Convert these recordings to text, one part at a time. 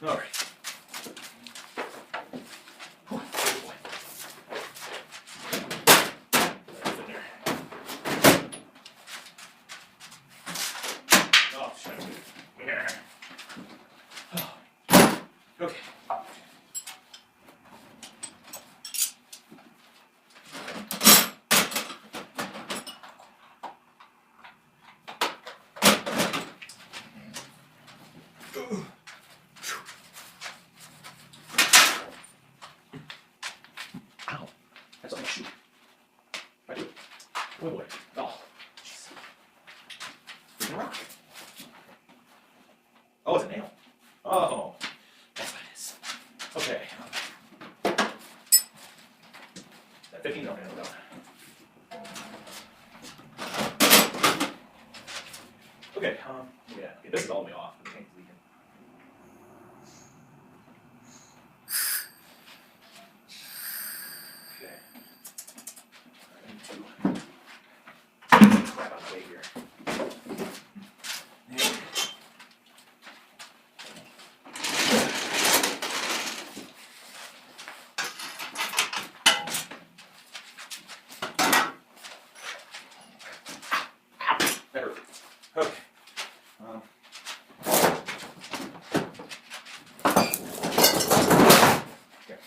All right. Whew, good boy. That's in there. Oh, shut up. Yeah. Oh. Okay. Ow. That's on my shoe. I do it. Oh boy. Oh. Jeez. Freaking rock. Oh, it's a nail. Oh. That's what it is. Okay. That 15 don't handle down. Okay, yeah. Okay, this is all the way off. The paint's leaking. Okay. I need to crap out of the way here. That hurt. Okay. Okay.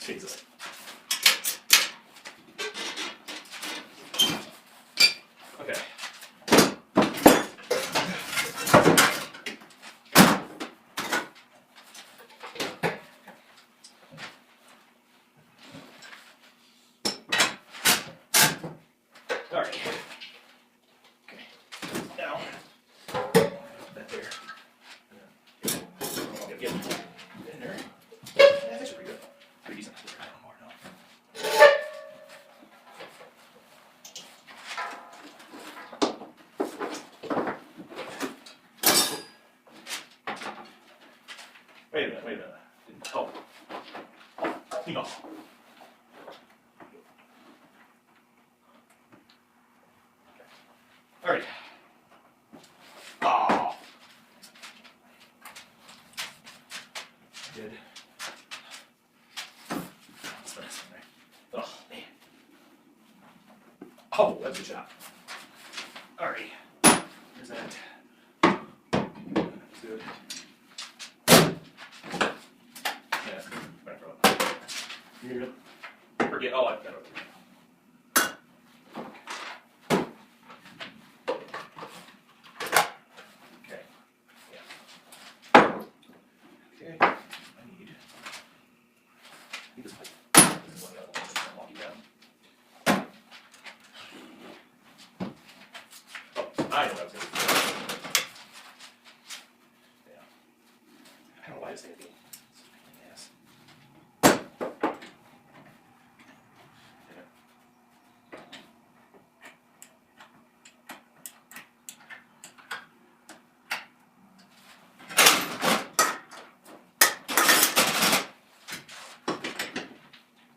Jesus. Okay. All right. Okay. Now, that there. I'll get in there. That's actually pretty good. Pretty decent. I don't know more now. Wait a minute. Oh. No. All right. Oh. Good. What's the next one there? Oh, man. Oh, that's a good shot. All right. There's that. That's good. Yeah, better throw it. You forget. Oh, I've got it. Okay. Yeah. Okay. I need this pipe. This is one of the other ones that's wonky down. Oh, I know what I was going to do. Yeah. I don't know why this thing is being such a pain in the ass. Yeah.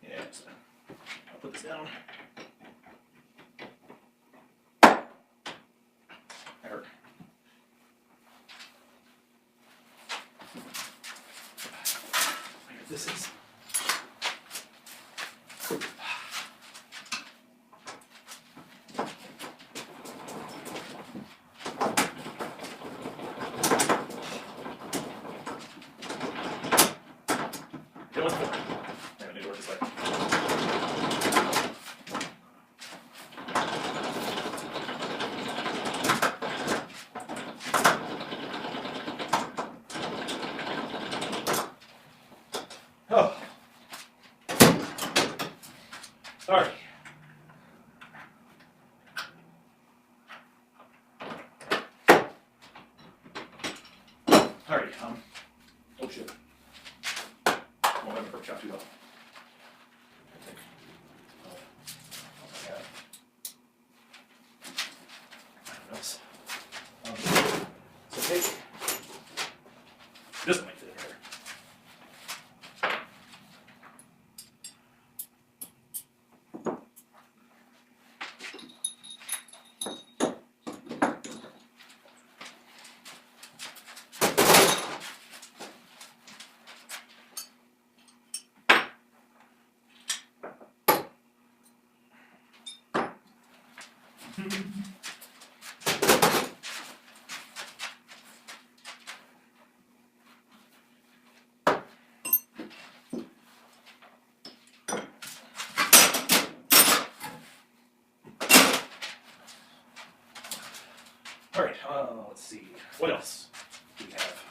Yeah, so I'll put this down. That hurt. Where this is. It was good. I need to work this way. Oh. Sorry. Alright, oh shit. Won't have a perk shot too though. I think. Oh my god. What else? So take this one might fit in here. Let's see. What else do we have?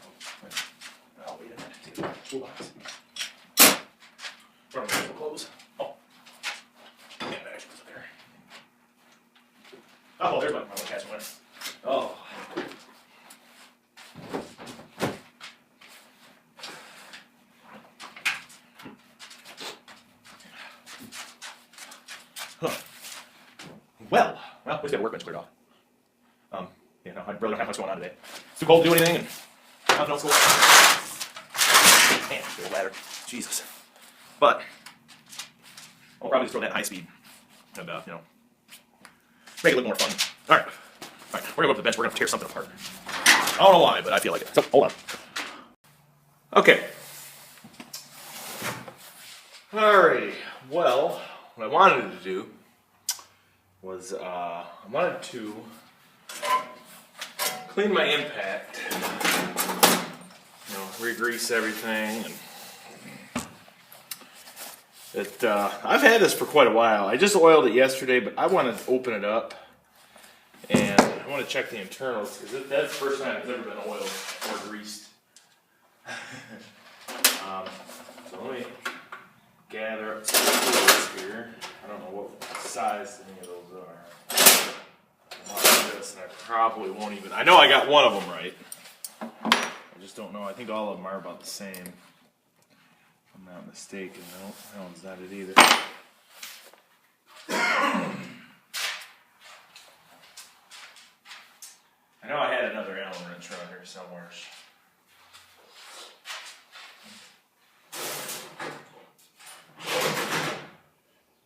Oh, wait a minute. Take the toolbox. Run the clothes. Oh. Yeah, that actually goes up there. Oh, there's my catch one. Oh. Huh. Well, we just got a workbench cleared off. Yeah, no, I'd rather not have much going on today. It's too cold to do anything, and nothing else going on. Man, there's a ladder. Jesus. But I'll probably just throw that in high speed and, make it look more fun. All right, we're gonna go to the bench. We're gonna tear something apart. I don't know why, but I feel like it. So, hold on. Okay. Alrighty. Well, what I wanted to do was I wanted to clean my impact, re-grease everything. And I've had this for quite a while. I just oiled it yesterday, but I want to open it up and I want to check the internals because that's the first time it's ever been oiled or greased. So let me gather up some tools here. I don't know what size any of those are. This, and I probably won't even. I know I got one of them right. I just don't know. I think all of them are about the same. If I'm not mistaken. No, that one's not it either. I know I had another Allen wrench around here somewhere.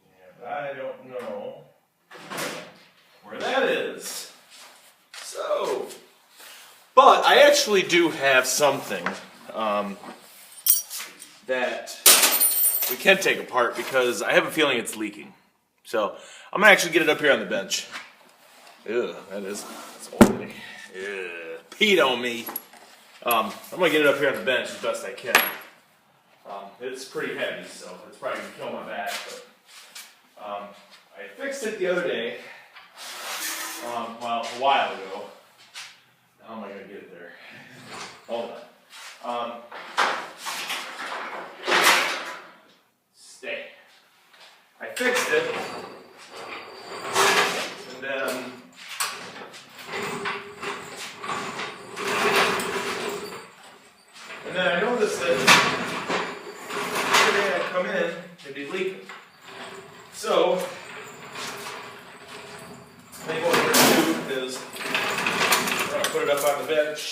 Yeah, but I don't know where that is. So, but I actually do have something that we can take apart because I have a feeling it's leaking. So I'm gonna actually get it up here on the bench. Ew, that's oily. Ew, peed on me. I'm gonna get it up here on the bench as best I can. It's pretty heavy, so it's probably gonna kill my back. But I fixed it the other day. Well, a while ago. How am I going to get it there? Hold on. Stay. I fixed it. And then I noticed that every day I come in, it'd be leaking. So I think what we're going to do is we're going to put it up on the bench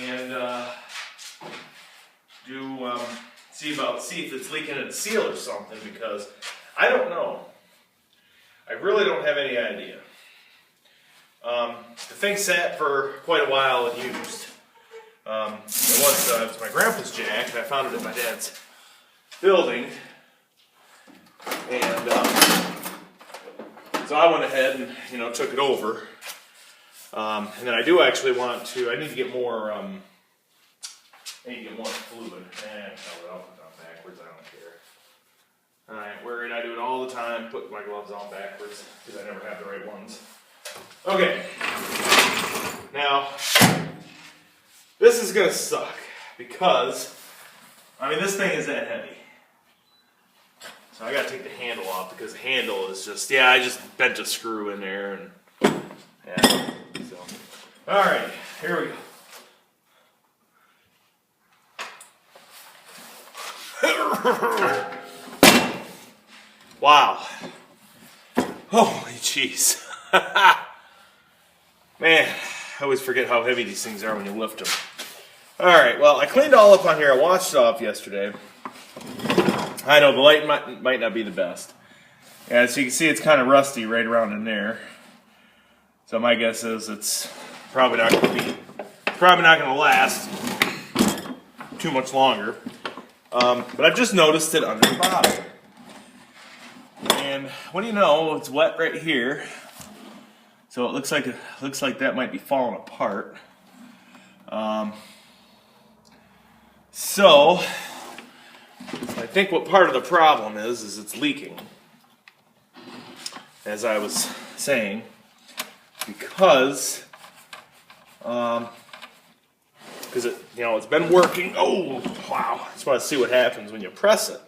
and see if it's leaking in the seal or something, because I don't know. I really don't have any idea. The thing sat for quite a while and used. It was my grandpa's jack, and I found it at my dad's building. And so I went ahead and took it over. And then I do actually I need to get more fluid. I'll put it on backwards, I don't care. I ain't worried, I do it all the time, put my gloves on backwards, because I never have the right ones. Okay. Now, this is gonna suck, because, this thing is that heavy. So I gotta take the handle off, because the handle is just, I just bent a screw in there, and, so. Alright, here we go. Wow. Holy jeez. Man, I always forget how heavy these things are when you lift them. Alright, well, I cleaned all up on here. I washed it off yesterday. I know the light might not be the best. And so you can see it's kind of rusty right around in there. So my guess is it's probably not going to last too much longer. But I've just noticed it under the bottom. And what do you know, it's wet right here. So it looks like that might be falling apart. So I think what part of the problem is it's leaking. As I was saying, because because it's been working. Oh, wow! Just want to see what happens when you press it.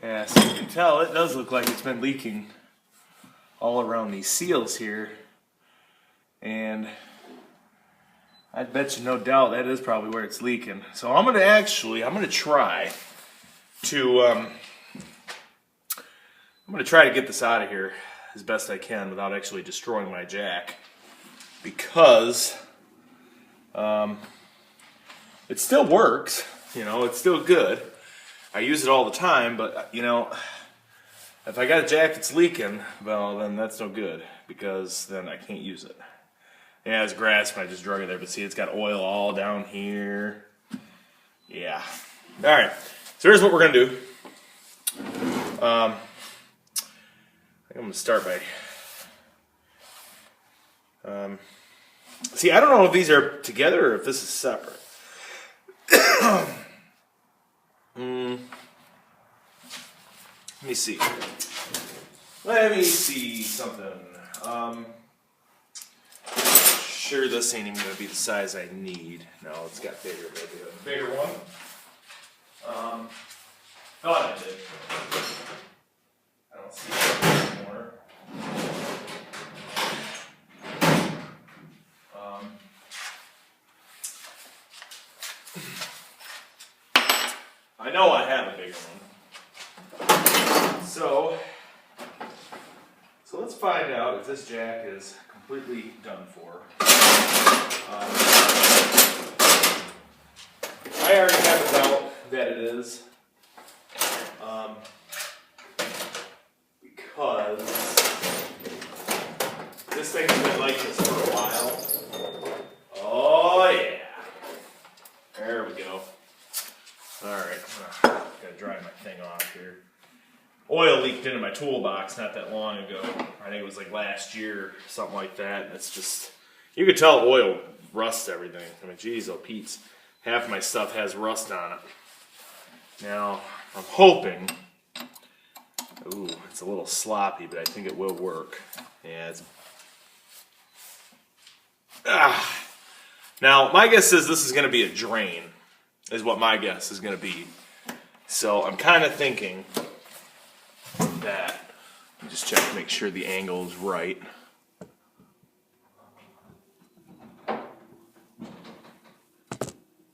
Yeah, so you can tell it does look like it's been leaking all around these seals here, and I bet you no doubt that is probably where it's leaking. So I'm gonna try to get this out of here as best I can without actually destroying my jack, because it still works. It's still good. I use it all the time, but if I got a jack that's leaking, well, then that's no good, because then I can't use it. Yeah, it's grass when I just drug it there, but see, it's got oil all down here. Yeah. All right. So here's what we're gonna do. I think I'm gonna start by. See, I don't know if these are together or if this is separate. Let me see. Let me see something. Sure, this ain't even gonna be the size I need. No, it's got bigger. Maybe a bigger one. Thought I did. I don't see it anymore. I know I have a bigger one. So let's find out if this jack is completely done for. I already have a doubt that it is, because this thing's been like this for a while. Oh yeah, there we go. All right, I'm gonna dry my thing off here. Oil leaked into my toolbox not that long ago. I think it was like last year, something like that. And it's just, you could tell oil rusts everything. I mean, geez, oh Pete's, half of my stuff has rust on it. Now, I'm hoping, ooh, it's a little sloppy, but I think it will work. Yeah, it's, Now, my guess is this is going to be a drain, is what my guess is going to be. So I'm kind of thinking that, let me just check to make sure the angle is right.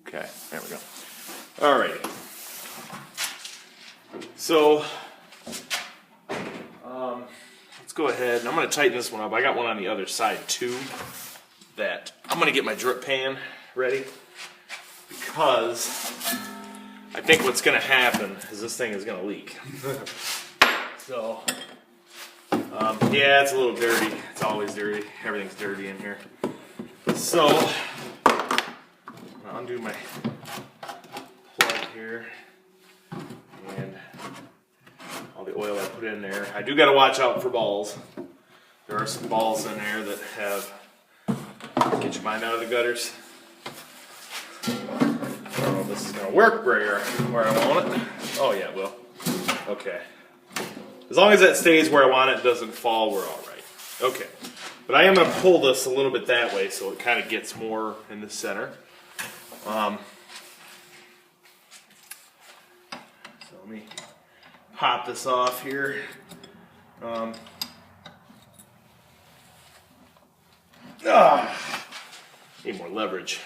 Okay, there we go. All right. So, let's go ahead, and I'm going to tighten this one up. I got one on the other side too, that I'm going to get my drip pan ready, because I think what's going to happen is this thing is going to leak. So, yeah, it's a little dirty. It's always dirty. Everything's dirty in here. So, I'll undo my plug here, and all the oil I put in there. I do got to watch out for balls. There are some balls in there that have, get your mind out of the gutters. I don't know if this is going to work where I want it. Oh yeah, it will. Okay. As long as that stays where I want it, it doesn't fall, we're all right. Okay. But I am going to pull this a little bit that way so it kind of gets more in the center. So let me pop this off here. Need more leverage.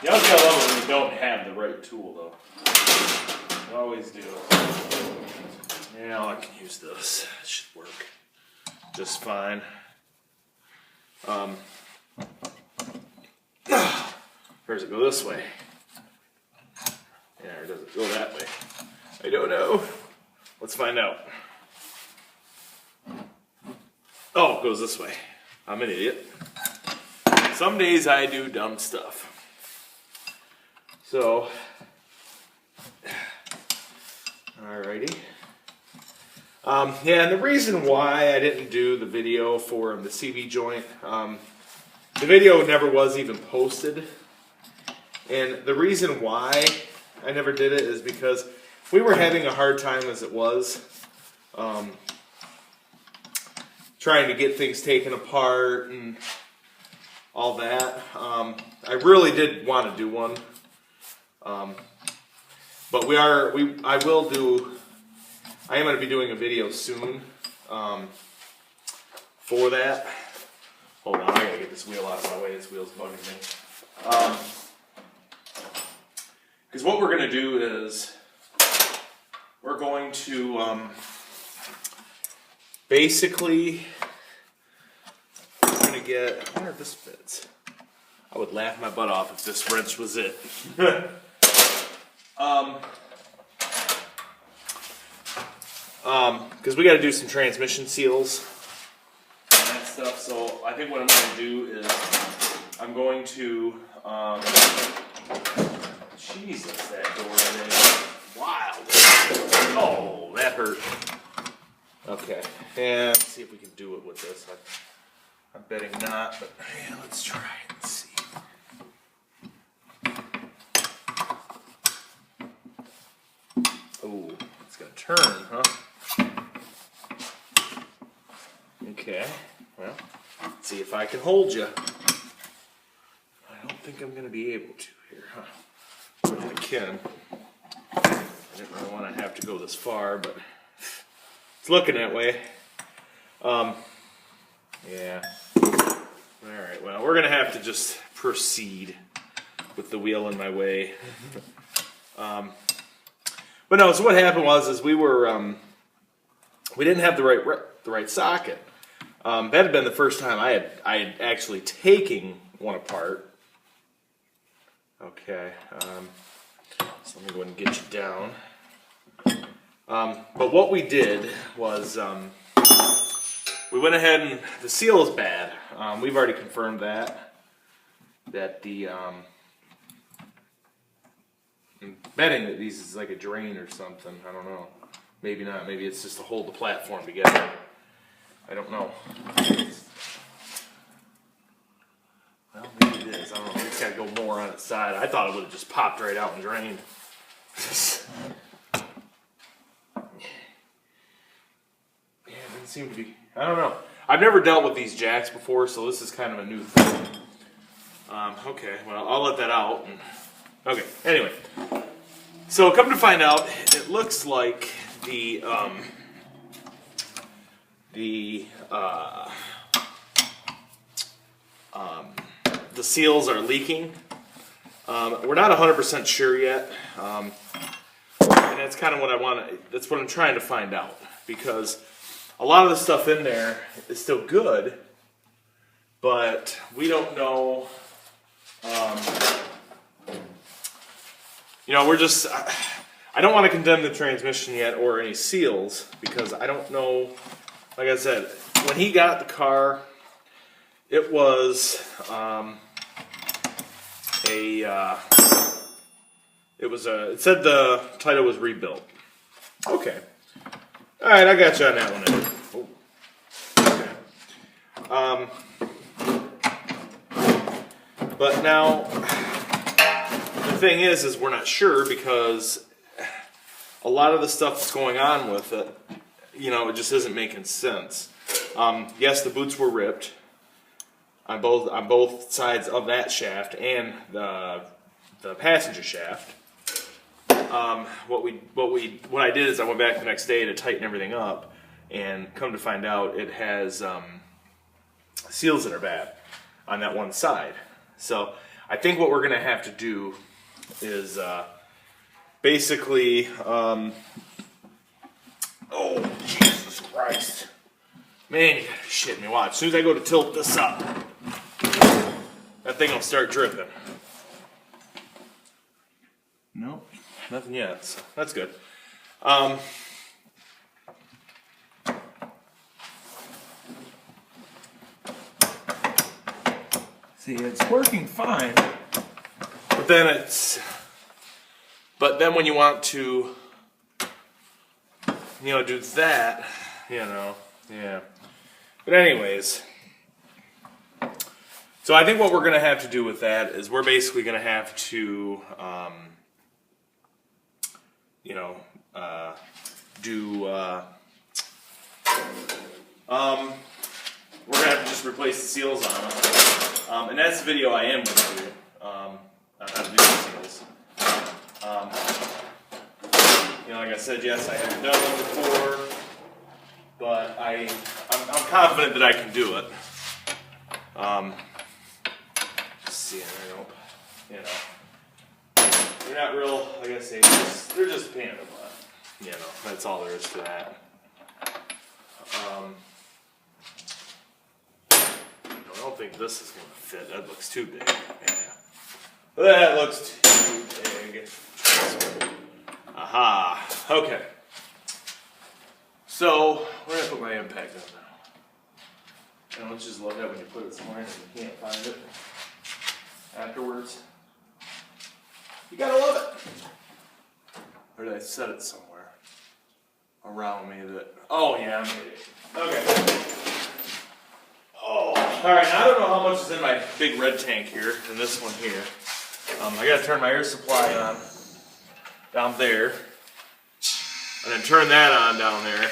You always gotta love it when you don't have the right tool, though. You always do. Yeah, I can use this. It should work just fine. Or does it go this way? Yeah, or does it go that way? I don't know. Let's find out. Oh, it goes this way. I'm an idiot. Some days I do dumb stuff. So, alrighty. Yeah, and the reason why I didn't do the video for the CV joint, the video never was even posted And the reason why I never did it is because we were having a hard time as it was, trying to get things taken apart and all that. I really did want to do one, but I am going to be doing a video soon for that. Hold on, I gotta get this wheel out of my way. This wheel's bugging me. Because what we're gonna do is we're going to basically we're gonna get. I wonder if this fits. I would laugh my butt off if this wrench was it. Because we got to do some transmission seals and that stuff. So I think what I'm going to do is I'm going to Jesus, that door is wild. Oh, that hurt. Okay, and let's see if we can do it with this. I'm betting not, but yeah, let's try and see. Oh, it's gonna turn, huh? Okay, well, let's see if I can hold you. I don't think I'm gonna be able to here, huh? But I can. I didn't really want to have to go this far, but it's looking that way. Yeah. Alright, well, we're gonna have to just proceed with the wheel in my way. But no, so what happened was we were we didn't have the right socket. That had been the first time I had actually taken one apart. Okay, so let me go ahead and get you down. But what we did was we went ahead and the seal is bad. We've already confirmed that the I'm betting that these is like a drain or something. I don't know. Maybe not. Maybe it's just to hold the platform together. I don't know. Well, maybe it is. I don't know. It's got to go more on its side. I thought it would have just popped right out and drained. Yeah, it didn't seem to be. I don't know. I've never dealt with these jacks before, so this is kind of a new thing. Okay, well, I'll let that out. Okay, anyway. So, come to find out, it looks like the seals are leaking. We're not 100% sure yet, and that's kind of what I want. That's what I'm trying to find out, because a lot of the stuff in there is still good, but we don't know. You know, we're just. I don't want to condemn the transmission yet or any seals, because I don't know. Like I said, when he got the car, it was it said the title was rebuilt. Okay. All right, I got you on that one. Oh. Okay. But now the thing is we're not sure, because a lot of the stuff that's going on with it, you know, it just isn't making sense. Yes, the boots were ripped on both sides of that shaft and the passenger shaft. What I did is I went back the next day to tighten everything up, and come to find out it has seals that are bad on that one side. So I think what we're going to have to do is basically, oh Jesus Christ, man, you gotta shit me. Watch, as soon as I go to tilt this up, that thing will start dripping. Nope, nothing yet, so that's good. See, it's working fine, but then when you want to, you know, do that, you know, yeah. But anyways, So I think what we're going to have to do with that is we're basically going to have to, we're going to have to just replace the seals on them. And that's the video I am going to do, on how to do the seals. Like I said, yes, I haven't done one before, but I'm confident that I can do it. See, I don't, they're not real, like I say, they're just a pain in the butt. That's all there is to that. I don't think this is going to fit. That looks too big. Yeah. That looks too big. Aha. Okay. So, we're going to put my impact on now. And let's just love that when you put it somewhere and you can't find it afterwards. You gotta love it. Or did I set it somewhere around me that... Oh, yeah, I'm kidding. Okay. Oh, alright, now I don't know how much is in my big red tank here, and this one here. I gotta turn my air supply on down there, and then turn that on down there.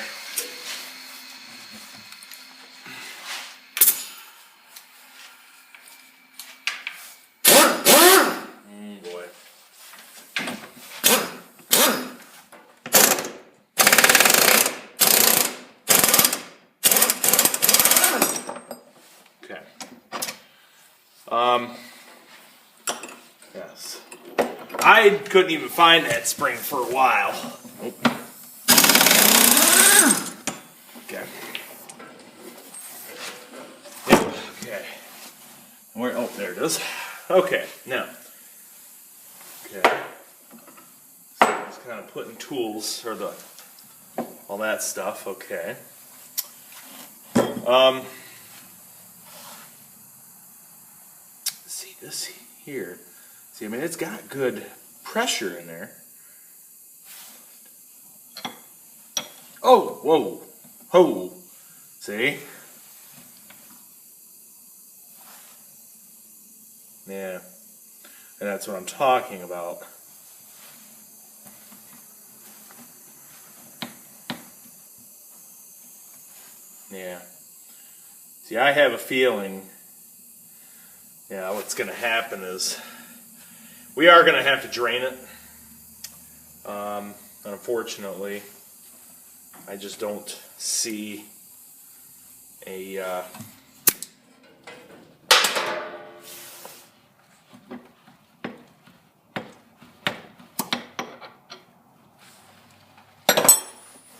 Boy. Okay. Yes. I couldn't even find that spring for a while. Nope. Okay. Yep. Okay. Where? Oh, there it is. Okay. Now. Okay. So I was kind of putting tools or all that stuff. Okay. See this here. See, I mean, it's got good pressure in there. Oh, whoa, ho. See? Yeah. And that's what I'm talking about. Yeah. See, I have a feeling, what's going to happen is we are going to have to drain it. Unfortunately, I just don't see a...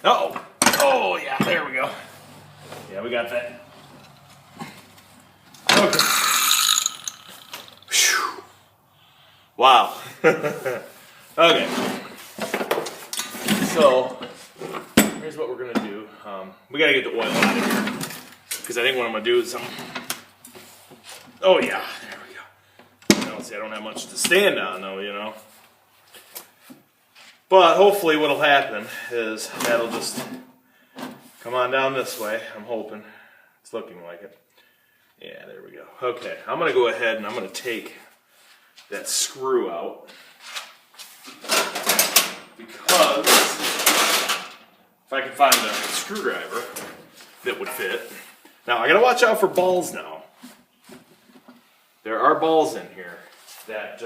Uh-oh. Oh, yeah, there we go. Yeah, we got that. Okay. Whew. Wow. Okay. So, here's what we're going to do. We got to get the oil out of here. Because I think what I'm going to do is oh, yeah. There we go. See, I don't have much to stand on, though, But hopefully what'll happen is that'll just come on down this way. I'm hoping. It's looking like it. Yeah, there we go. Okay, I'm going to go ahead and I'm going to take that screw out. Because if I can find a screwdriver that would fit. Now, I got to watch out for balls now. There are balls in here that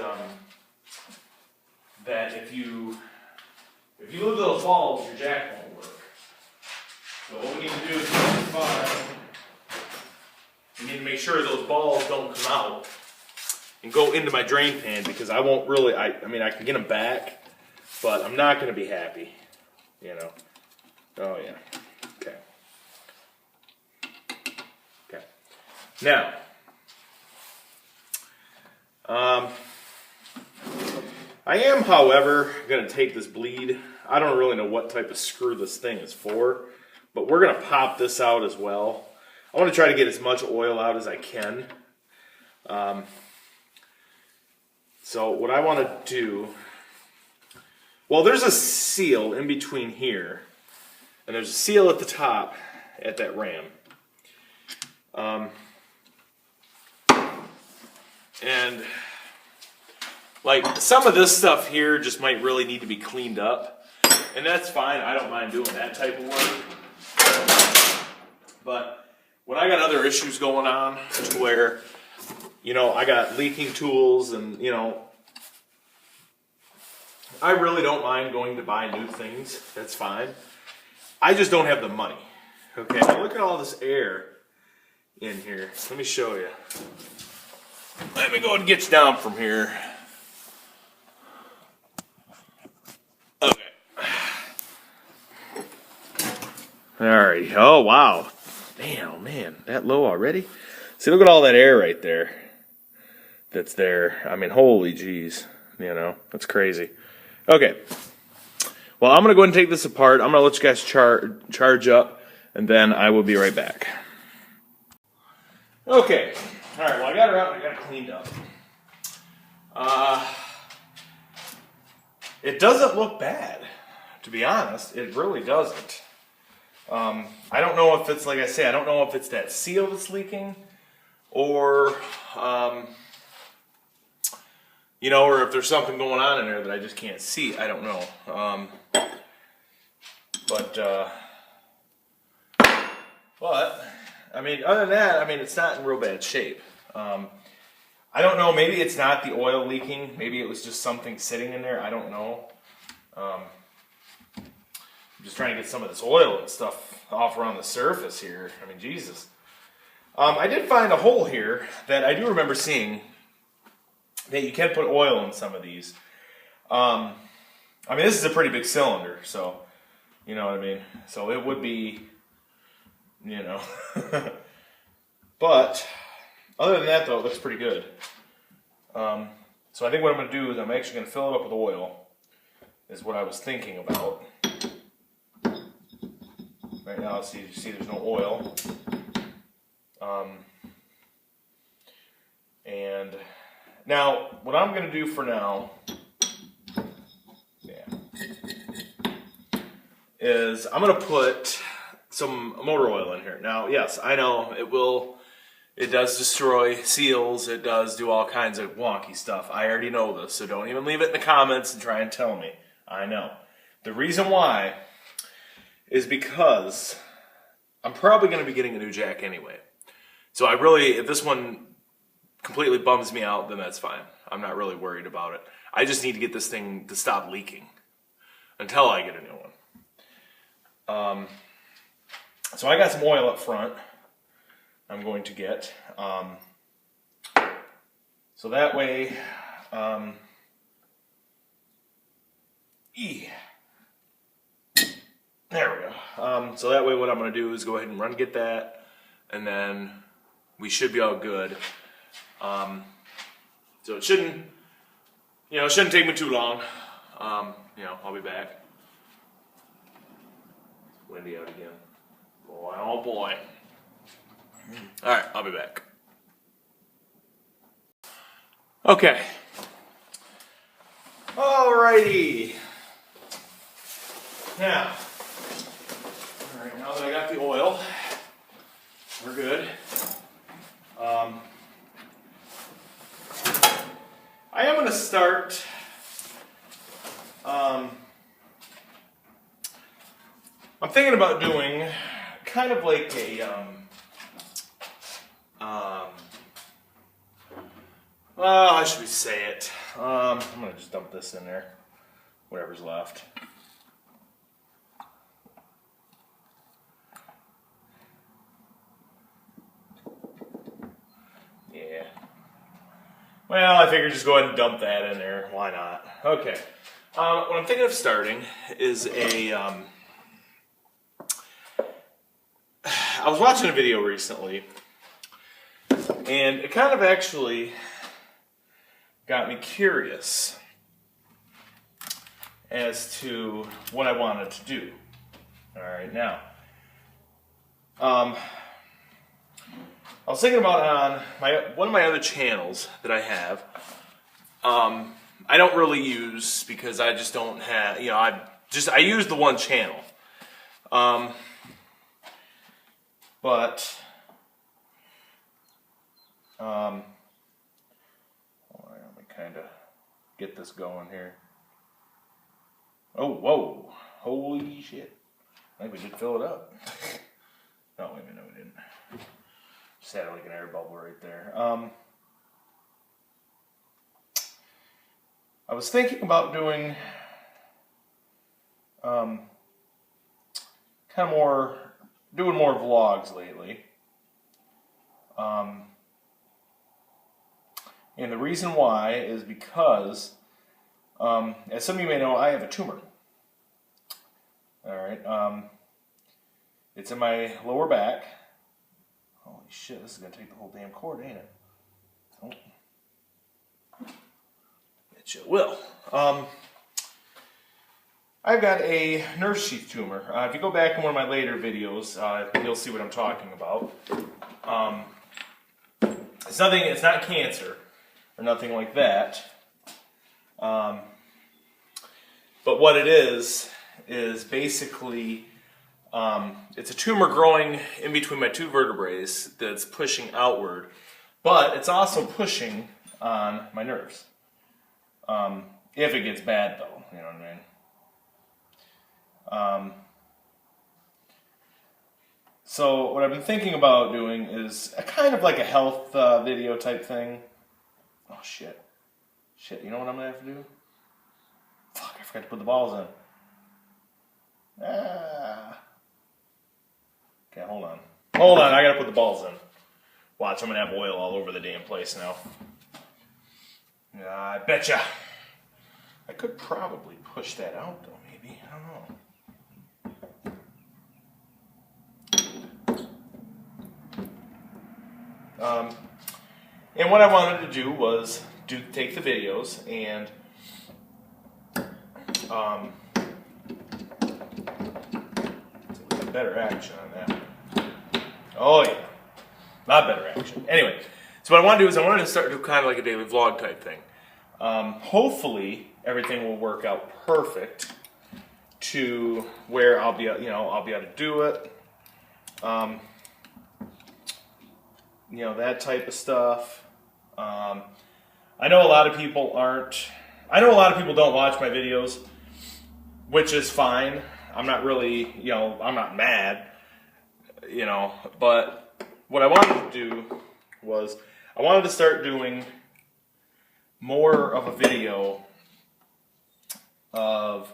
if you lose those balls, your jack won't work. So what we need to do is we need to make sure those balls don't come out and go into my drain pan because I won't really, I mean, I can get them back, but I'm not going to be happy, Oh, yeah. Okay. Okay. Now, I am, however, going to take this bleed. I don't really know what type of screw this thing is for, but we're going to pop this out as well. I want to try to get as much oil out as I can. So what I want to do, well, there's a seal in between here, and there's a seal at the top at that ram. And like some of this stuff here just might really need to be cleaned up. And that's fine, I don't mind doing that type of work. But when I got other issues going on to where, you know, I got leaking tools and, you know, I really don't mind going to buy new things, that's fine. I just don't have the money. Okay, now look at all this air in here. Let me show you. Let me go and get you down from here. Okay. Alright. Oh, wow. Damn, man. That low already? See, look at all that air right there. That's there. I mean, holy jeez. You know, that's crazy. Okay. Well, I'm going to go ahead and take this apart. I'm going to let you guys charge up, and then I will be right back. Okay. All right, well, I got her out and I got it cleaned up. It doesn't look bad, to be honest. It really doesn't. I don't know if it's, like I say, I don't know if it's that seal that's leaking or, you know, or if there's something going on in there that I just can't see. I don't know. But, I mean, other than that, I mean, it's not in real bad shape. I don't know, maybe it's not the oil leaking. Maybe it was just something sitting in there. I don't know. I'm just trying to get some of this oil and stuff off around the surface here. I mean, Jesus. I did find a hole here that I do remember seeing that you can put oil in some of these. I mean, this is a pretty big cylinder, so, you know what I mean? So it would be, you know. But other than that, though, it looks pretty good. So I think what I'm going to do is I'm actually going to fill it up with oil, is what I was thinking about. Right now, you see there's no oil. And now, what I'm going to do for now, is I'm going to put some motor oil in here. Now, yes, I know it does destroy seals, it does do all kinds of wonky stuff. I already know this, so don't even leave it in the comments and try and tell me. I know. The reason why is because I'm probably going to be getting a new jack anyway. So I really, if this one completely bums me out, then that's fine. I'm not really worried about it. I just need to get this thing to stop leaking until I get a new one. So I got some oil up front I'm going to get. So that way, there we go. So that way what I'm going to do is go ahead and get that, and then we should be all good. So it shouldn't take me too long. I'll be back. It's windy out again. Boy, oh boy. Alright, I'll be back. Okay. Alrighty. Now, alright, now that I got the oil, we're good. I am going to start I'm thinking about doing kind of like a well, how should we say it? I'm going to just dump this in there, whatever's left. Yeah. Well, I figured just go ahead and dump that in there. Why not? Okay. What I'm thinking of starting is I was watching a video recently, and it kind of actually got me curious as to what I wanted to do. All right, now, I was thinking about on one of my other channels that I have. I don't really use because I just don't have, I use the one channel. kind of get this going here. Oh, whoa. Holy shit. I think we did fill it up. No, wait a minute, no, we didn't. Just had like an air bubble right there. I was thinking about doing kind of doing more vlogs lately. And the reason why is because, as some of you may know, I have a tumor. All right. It's in my lower back. Holy shit, this is going to take the whole damn cord, ain't it? Oh. It sure will. I've got a nerve sheath tumor. If you go back in one of my later videos, you'll see what I'm talking about. It's not cancer or nothing like that. But what it is basically, it's a tumor growing in between my two vertebrae that's pushing outward, but it's also pushing on my nerves. If it gets bad though, you know what I mean? So what I've been thinking about doing is a kind of like a health video type thing. Oh shit. Shit, you know what I'm going to have to do? Fuck, I forgot to put the balls in. Okay, hold on. Hold on, I got to put the balls in. Watch, I'm going to have oil all over the damn place now. I betcha. I could probably push that out though, maybe. I don't know. And what I wanted to do was take the videos and better action on that. Oh yeah, not better action. Anyway, so what I want to do is I wanted to start to do kind of like a daily vlog type thing. Hopefully everything will work out perfect to where I'll be able to do it. That type of stuff. I know a lot of people don't watch my videos, which is fine. I'm not really, I'm not mad, but what I wanted to do was I wanted to start doing more of a video of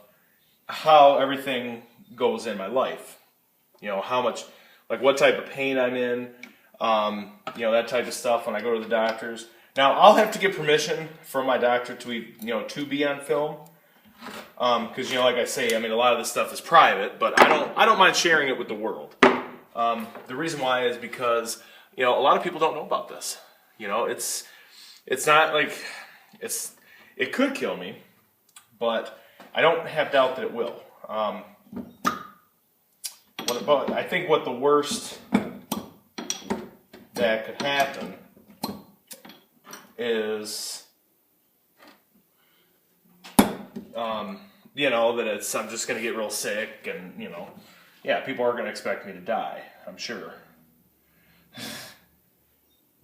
how everything goes in my life. How much, like what type of pain I'm in, that type of stuff when I go to the doctors. Now, I'll have to get permission from my doctor to be on film. Because, like I say, I mean, a lot of this stuff is private, but I don't mind sharing it with the world. The reason why is because, a lot of people don't know about this. It's not like, it could kill me, but I don't have doubt that it will. But I think what the worst that could happen is, that I'm just going to get real sick and, yeah, people are going to expect me to die, I'm sure.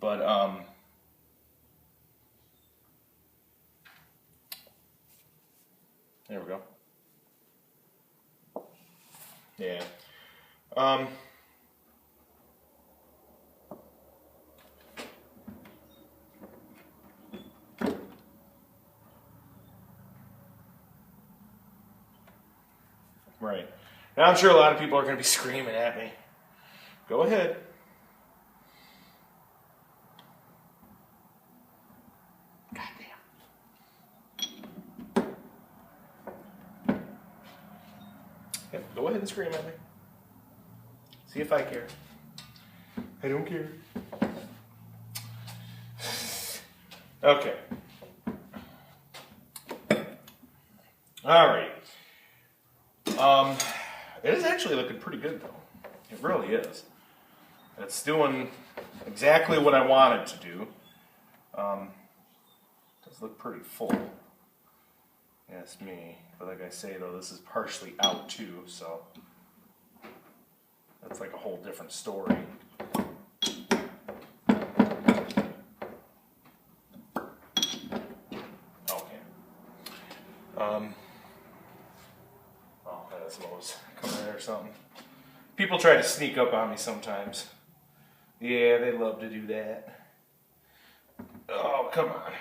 But, there we go. Yeah. Right. Now I'm sure a lot of people are going to be screaming at me. Go ahead. Goddamn. Yeah, go ahead and scream at me. See if I care. I don't care. Okay. All right. It is actually looking pretty good, though. It really is. It's doing exactly what I want it to do. It does look pretty full. Yes, me. But like I say, though, this is partially out, too, so that's like a whole different story. Oh, that's Lowe's coming in or something. People try to sneak up on me sometimes. Yeah, they love to do that. Oh, come on.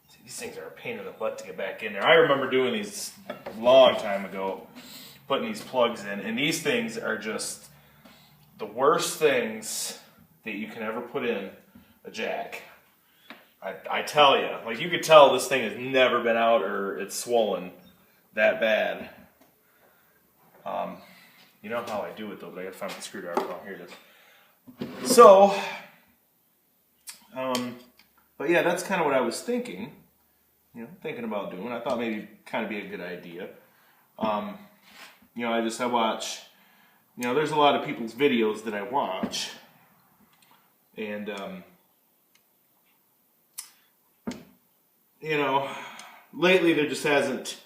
See, these things are a pain in the butt to get back in there. I remember doing these a long time ago, putting these plugs in, and these things are just the worst things that you can ever put in a jack. I tell you, like, you could tell this thing has never been out or it's swollen that bad. You know how I do it though, but I gotta find my screwdriver. Oh, here it is. So, but yeah, that's kind of what I was thinking. Thinking about doing. I thought maybe kind of be a good idea. I watch. There's a lot of people's videos that I watch, and lately there just hasn't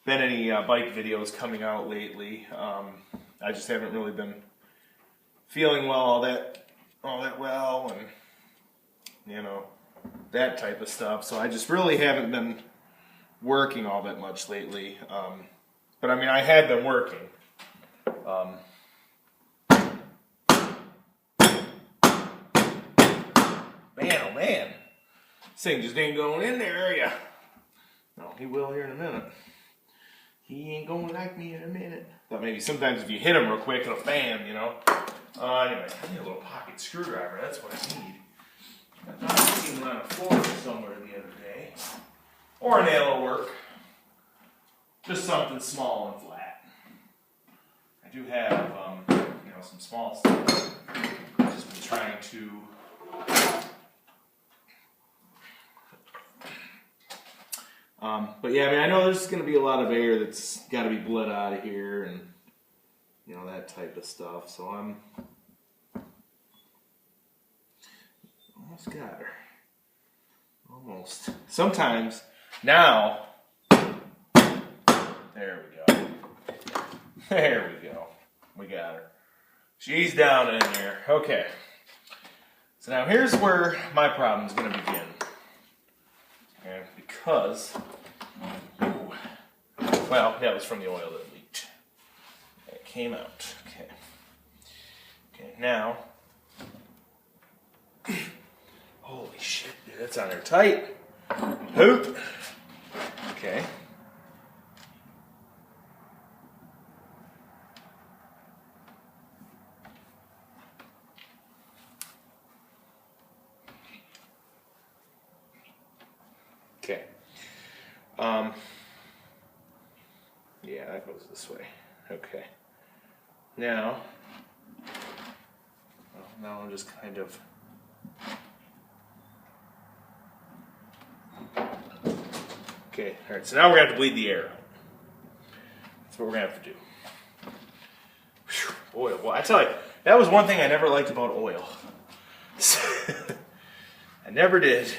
been any bike videos coming out lately. I just haven't really been feeling well all that well, and that type of stuff. So I just really haven't been working all that much lately. But I mean, I had been working. Man, oh man, this thing just ain't going in there, are ya? No, he will here in a minute. He ain't gonna like me in a minute. Thought maybe sometimes if you hit him real quick, it'll bam, Anyway, I need a little pocket screwdriver. That's what I need. I thought I seen one on the floor somewhere the other day. Or a nail will work. Just something small and flat. I do have, some small stuff. I've just been trying to but yeah, I mean, I know there's going to be a lot of air that's got to be bled out of here, and that type of stuff. So I'm almost got her. Almost. Sometimes now. There we go. There we go. We got her. She's down in there. Okay. So now here's where my problem is going to begin. Okay, because, well, that was from the oil that leaked. It came out. Okay. Okay, now, holy shit, dude, that's on there tight. Hoop. Okay. Okay. Yeah, that goes this way. Okay. Now I'm just kind of. Okay, all right, so now we're going to have to bleed the air out. That's what we're going to have to do. Whew, boy, well, I tell you, that was one thing I never liked about oil. I never did.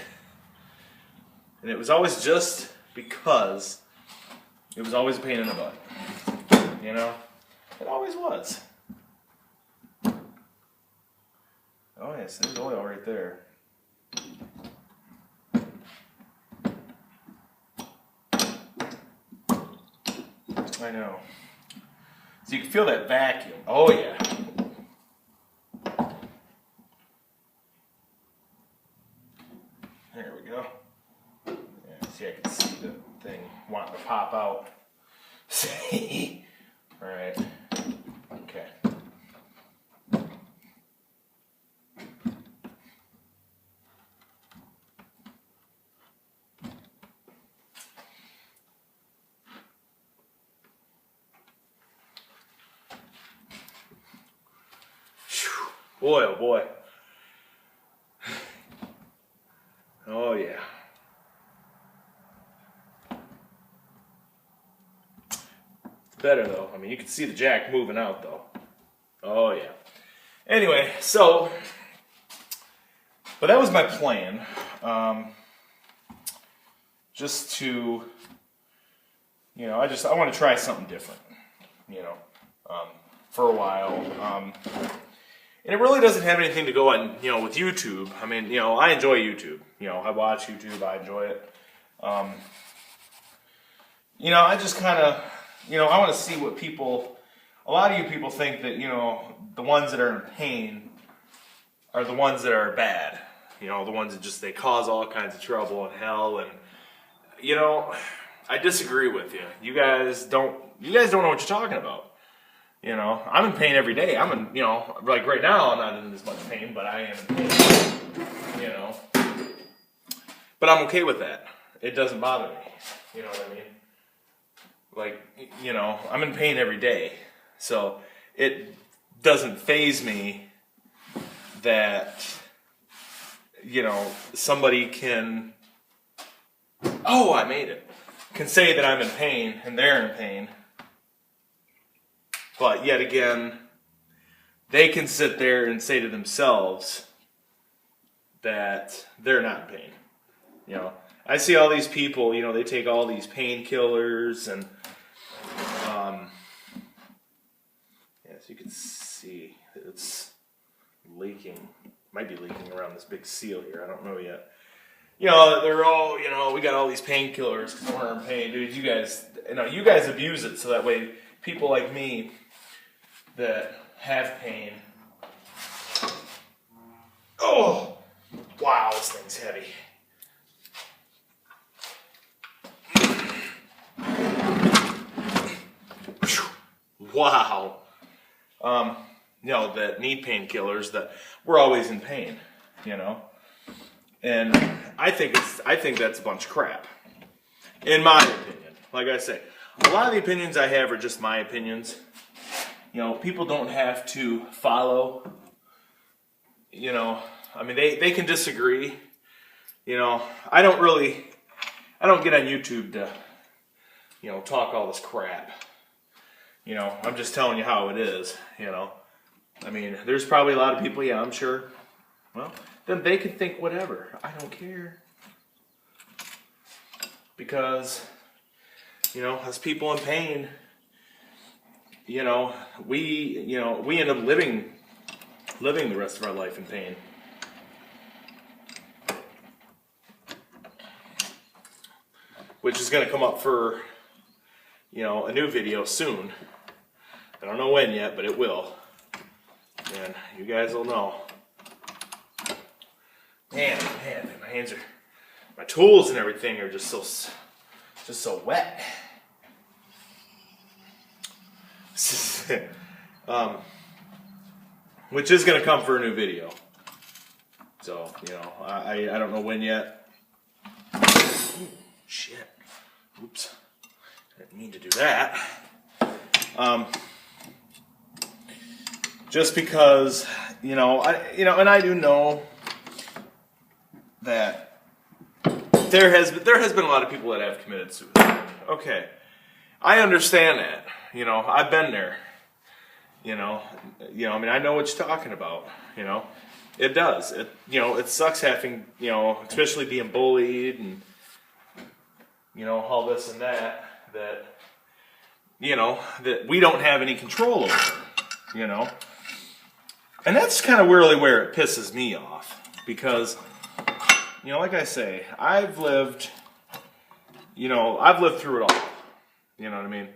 And it was always just because it was always a pain in the butt. It always was. Oh yes, there's oil right there. I know. So you can feel that vacuum. Oh yeah. There we go. Yeah, see, I can see the thing wanting to pop out. See? All right. Okay. Boy, oh boy. Oh yeah. It's better though. I mean, you can see the jack moving out though. Oh yeah. Anyway, so, but that was my plan. Just to, I want to try something different, for a while. And it really doesn't have anything to go on, with YouTube. I mean, I enjoy YouTube. I watch YouTube. I enjoy it. I just kind of, I want to see what a lot of you people think that, the ones that are in pain are the ones that are bad. The ones that they cause all kinds of trouble and hell. And, I disagree with you. You guys don't know what you're talking about. I'm in pain every day. I'm in, like right now, I'm not in as much pain, but I am in pain, But I'm okay with that. It doesn't bother me. You know what I mean? Like, I'm in pain every day. So it doesn't faze me that, somebody can, oh, I made it, can say that I'm in pain and they're in pain. But yet again, they can sit there and say to themselves that they're not in pain. I see all these people, they take all these painkillers and, as you can see, it's leaking. Might be leaking around this big seal here. I don't know yet. They're all, we got all these painkillers because we're in pain. Dude, you guys abuse it so that way people like me that have pain. Oh, wow, this thing's heavy. Wow. That need painkillers, that we're always in pain, And I think that's a bunch of crap. In my opinion. Like I say, a lot of the opinions I have are just my opinions. People don't have to follow. They can disagree. I don't get on YouTube to, talk all this crap. I'm just telling you how it is, There's probably a lot of people, I'm sure. Well, then they can think whatever. I don't care. Because, as people in pain, we end up living the rest of our life in pain. Which is going to come up for, a new video soon. I don't know when yet, but it will. And you guys will know. Man, my hands my tools and everything are just so wet. Which is going to come for a new video. So, I don't know when yet. Ooh, shit. Oops. I didn't mean to do that. Just because, and I do know that there has been a lot of people that have committed suicide. Okay. I understand that. I've been there. I know what you're talking about. It does. It sucks having, especially being bullied and, all this and that that we don't have any control over, And that's kind of really where it pisses me off. Because, like I say, I've lived through it all. You know what I mean?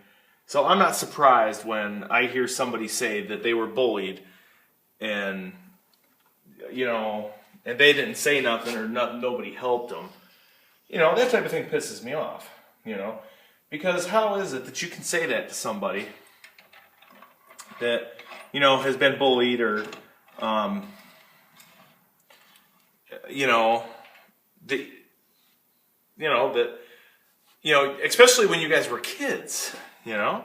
So I'm not surprised when I hear somebody say that they were bullied and, and they didn't say nothing or nobody helped them. That type of thing pisses me off, Because how is it that you can say that to somebody that, has been bullied or, especially when you guys were kids, Then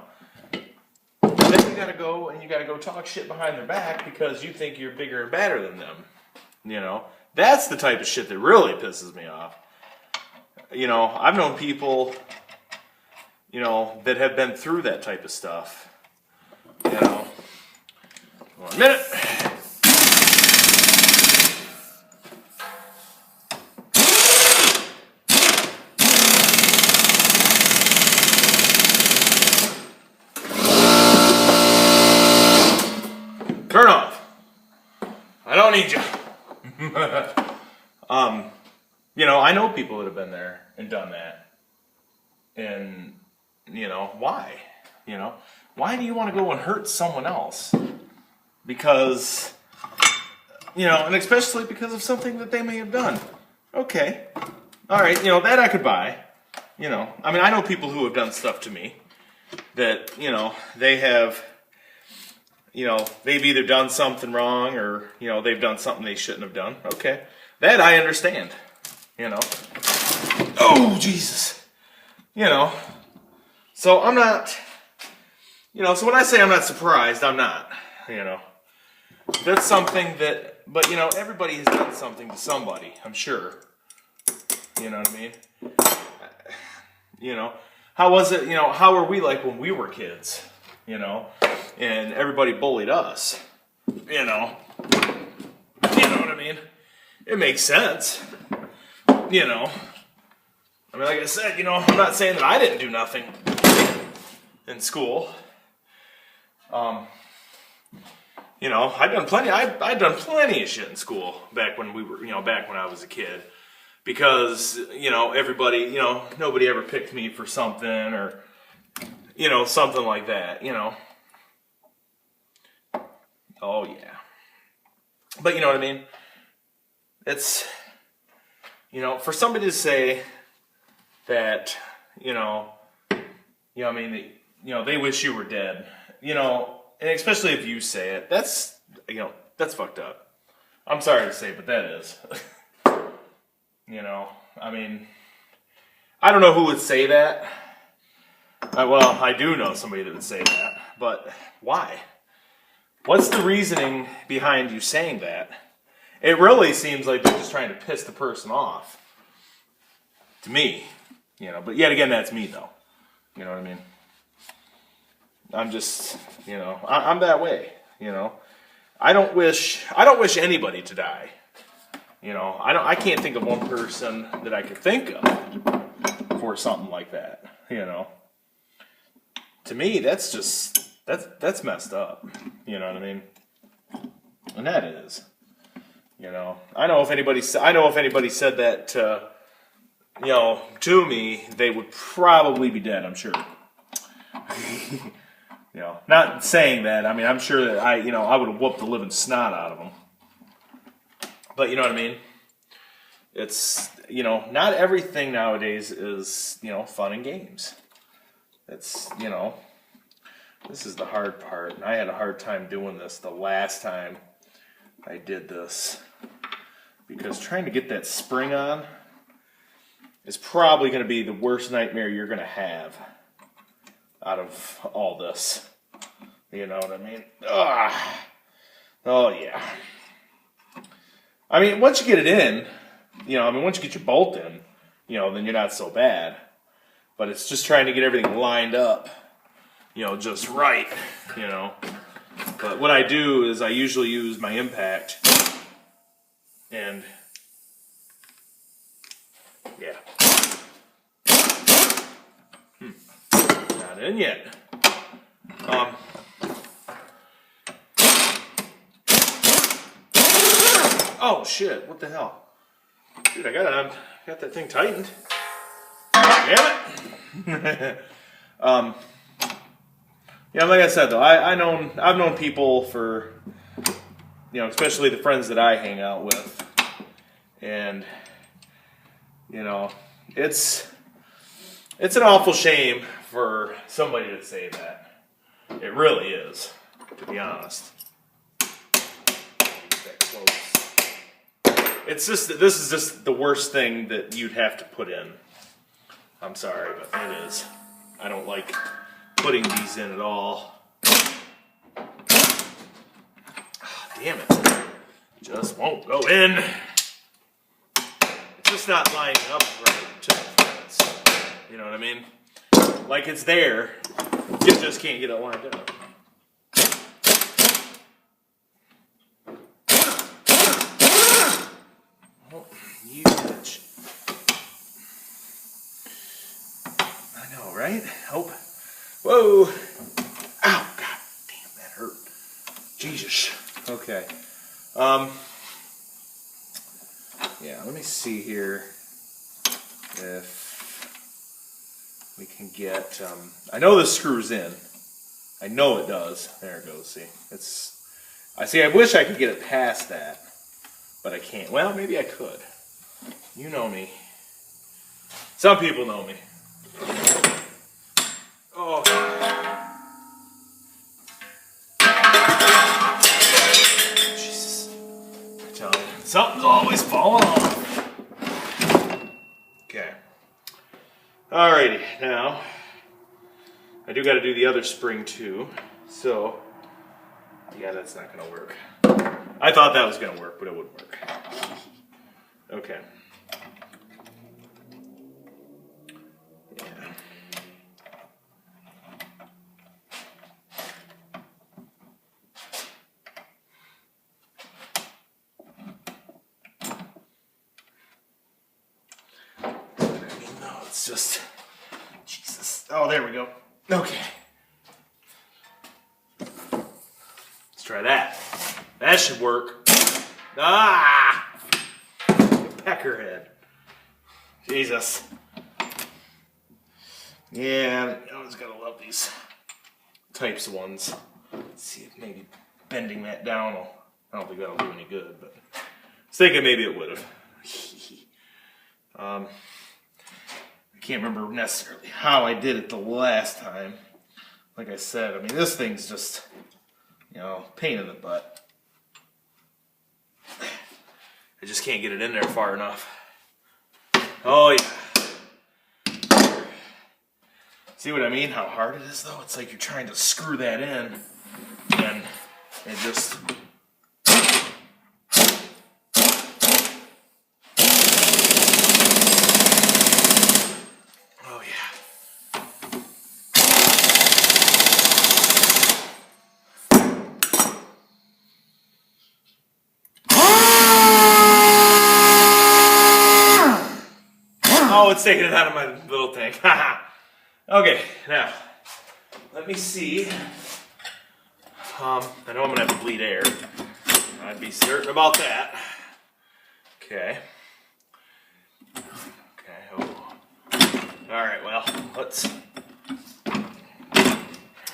you gotta go talk shit behind their back because you think you're bigger and badder than them, That's the type of shit that really pisses me off. I've known people, that have been through that type of stuff. 1 minute. Turn off. I don't need you. I know people that have been there and done that. And, why? Why do you want to go and hurt someone else? Because, and especially because of something that they may have done. Okay. All right, that I could buy. I know people who have done stuff to me that, they have, they've either done something wrong or, they've done something they shouldn't have done. Okay. That I understand, Oh, Jesus. So I'm not, so when I say I'm not surprised, I'm not, That's something that, but everybody has done something to somebody, I'm sure. You know what I mean? How was it, how were we like when we were kids? And everybody bullied us. You know what I mean? It makes sense. Like I said, I'm not saying that I didn't do nothing in school. I'd done plenty of shit in school back when back when I was a kid. Because, everybody, nobody ever picked me for something or, something like that, Oh, yeah. But you know what I mean? It's, for somebody to say that, they wish you were dead, and especially if you say it, that's fucked up. I'm sorry to say, but that is. I don't know who would say that. I do know somebody that would say that, but why? What's the reasoning behind you saying that? It really seems like they're just trying to piss the person off. To me, but yet again, that's me though. You know what I mean? I'm just, I'm that way, I don't wish anybody to die. I can't think of one person that I could think of for something like that. To me, that's just that's messed up. You know what I mean? And that is. I know if anybody said that to me, they would probably be dead. I'm sure. Not saying that. I'm sure that I would have whooped the living snot out of them. But you know what I mean? It's, not everything nowadays is, fun and games. It's, this is the hard part. And I had a hard time doing this the last time I did this. Because trying to get that spring on is probably going to be the worst nightmare you're going to have out of all this. You know what I mean? Ugh. Oh, yeah. Once you get it in, once you get your bolt in, then you're not so bad. But it's just trying to get everything lined up, just right, But what I do is I usually use my impact. And, yeah. Not in yet. Oh shit, what the hell? Dude, I got that thing tightened. Damn it. Like I said though, I've known people for, especially the friends that I hang out with. And, it's an awful shame for somebody to say that. It really is, to be honest. It's just that this is just the worst thing that you'd have to put in. I'm sorry, but it is. I don't like putting these in at all. Damn it. Just won't go in. It's just not lining up right to the threads. You know what I mean? Like it's there. You just can't get it lined up. Oh, you bitch. I know, right? Oh. Whoa. Ow, god damn, that hurt. Jesus. Okay. Yeah, let me see here if we can get, I know this screws in. I know it does. There it goes, see. I wish I could get it past that, but I can't. Well, maybe I could. You know me. Some people know me. Oh. Jesus. I tell you, something's always falling off. Okay. Alrighty, now, I do got to do the other spring too, so, yeah, that's not going to work. I thought that was going to work, but it wouldn't work. Okay. Yeah. No, it's just, Jesus. Oh, there we go. Okay. Let's try that. That should work. Ah! Peckerhead. Jesus. Yeah, I always gotta love these types of ones. Let's see if maybe bending that down will, I don't think that'll do any good, but I was thinking maybe it would have. I can't remember necessarily how I did it the last time. Like I said, I mean, this thing's just, pain in the butt. I just can't get it in there far enough. Oh, yeah. See what I mean? How hard it is, though? It's like you're trying to screw that in, and it just... Oh, yeah. Oh, it's taking it out of my little tank. Okay, now, let me see. I know I'm going to have to bleed air. I'd be certain about that. Okay. Okay. Oh. All right, well, let's...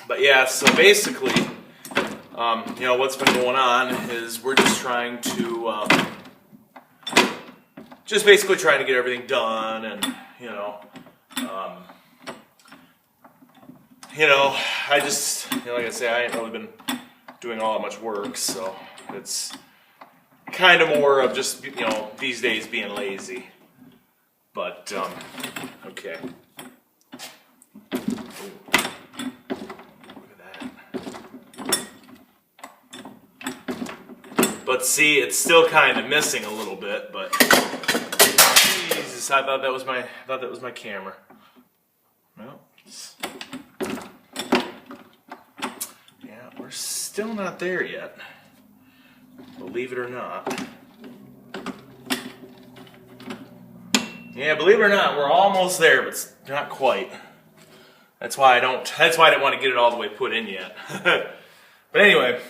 But yeah, so basically, what's been going on is we're just trying to... just basically trying to get everything done, and I just, like I say, I ain't really been doing all that much work, so it's kind of more of just, these days being lazy. But, okay. Ooh. Look at that. But see, it's still kind of missing a little bit, but Jesus, I thought that was my camera. Well, yeah, we're still not there yet. Believe it or not. Yeah, believe it or not, we're almost there, but it's not quite. That's why I didn't want to get it all the way put in yet. But anyway.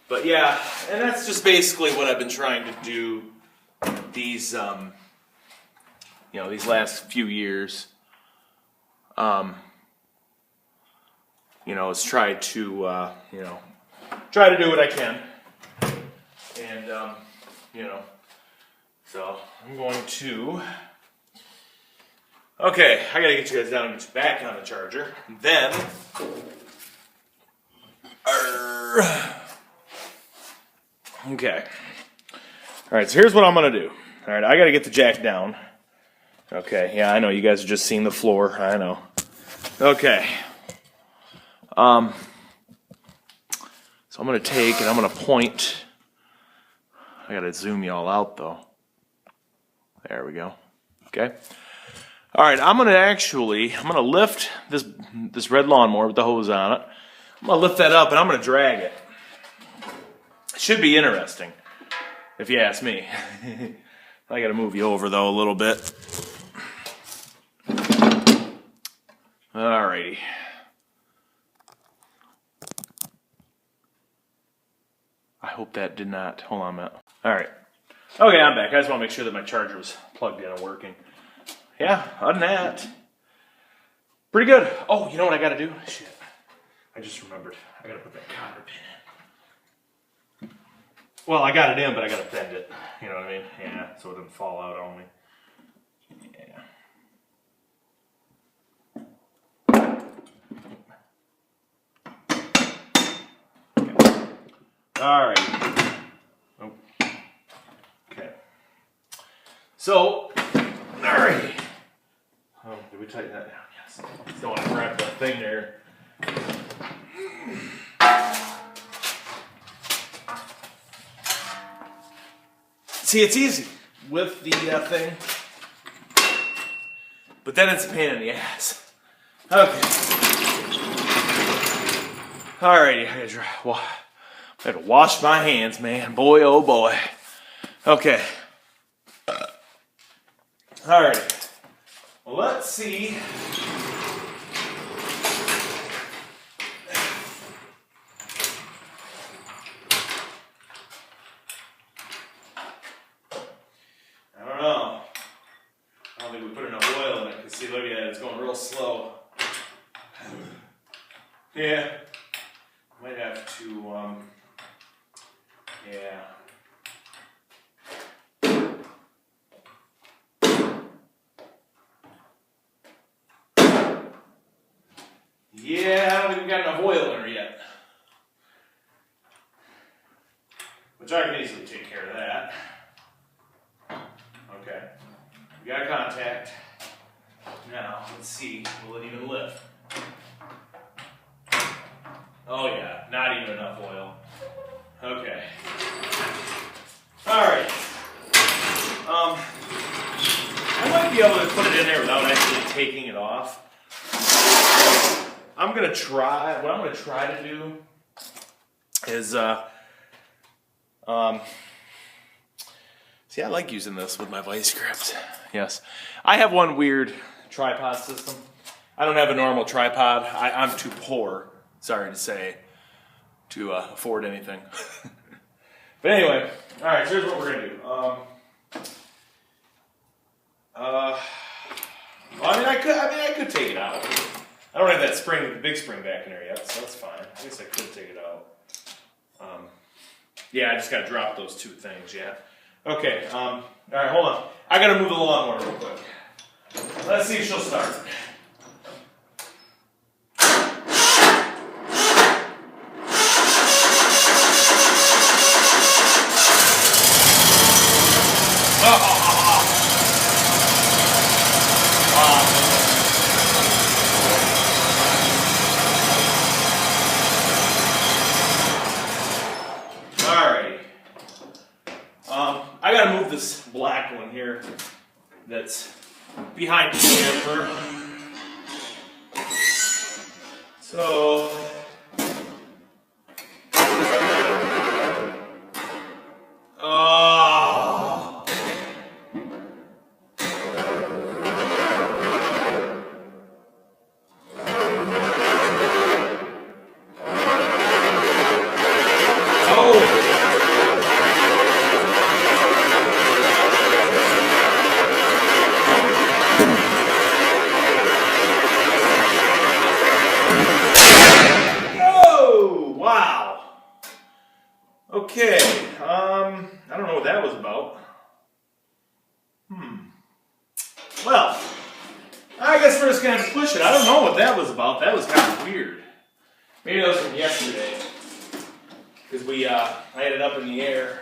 But yeah, and that's just basically what I've been trying to do these these last few years. Is try to do what I can. And so I'm going to... Okay, I gotta get you guys down and get you back on the charger. Then... Okay. Alright, so here's what I'm gonna do. Alright, I gotta get the jack down. Okay, yeah, I know, you guys are just seeing the floor. I know. Okay. So I'm gonna take and I'm gonna point... I gotta zoom you all out though. There we go. Okay. All right, I'm gonna lift this red lawnmower with the hose on it. I'm gonna lift that up and I'm gonna drag it. It should be interesting, if you ask me. I gotta move you over though a little bit. Alrighty. I hope that did not. Hold on a minute. All right. Okay, I'm back. I just want to make sure that my charger was plugged in and working. yeah, other than that, pretty good. Oh, you know what I gotta do? Shit. I just remembered. I gotta put that cotter pin in. Well, I got it in, but I gotta bend it. You know what I mean? Yeah, so it doesn't fall out on me. Yeah. All right. Oh. Okay. So, all right. Oh, did we tighten that down? Yes. Don't want to grab that thing there. See, it's easy with the thing, but then it's a pain in the ass. Okay. Alrighty, I gotta wash my hands, man. Boy, oh boy. Okay. Alrighty. Well, let's see. I don't know. I don't think we put enough oil in it. Because see, look at that. It's going real slow. Yeah. Might have to, yeah. Yeah, I don't think we got enough oil in her yet. Which I can easily take care of that. Okay. We got contact. Now, let's see. Will it even lift? Oh yeah, not even enough oil. Okay. Alright. I might be able to put it in there without actually taking it off. What I'm gonna try to do is see, I like using this with my vice grips. Yes. I have one weird tripod system. I don't have a normal tripod. I'm too poor, sorry to say, to afford anything. But anyway, all right, so here's what we're gonna do. Well, I could take it out. I don't have that spring, big spring back in there yet, so that's fine. I guess I could take it out. Yeah, I just gotta drop those two things, yeah. Okay, all right, hold on. I gotta move the lawnmower real quick. Let's see if she'll start. I gotta move this black one here that's behind the camper. So okay, I don't know what that was about. Well, I guess we're just gonna have to push it. I don't know what that was about. That was kind of weird. Maybe that was from yesterday. Because I had it up in the air.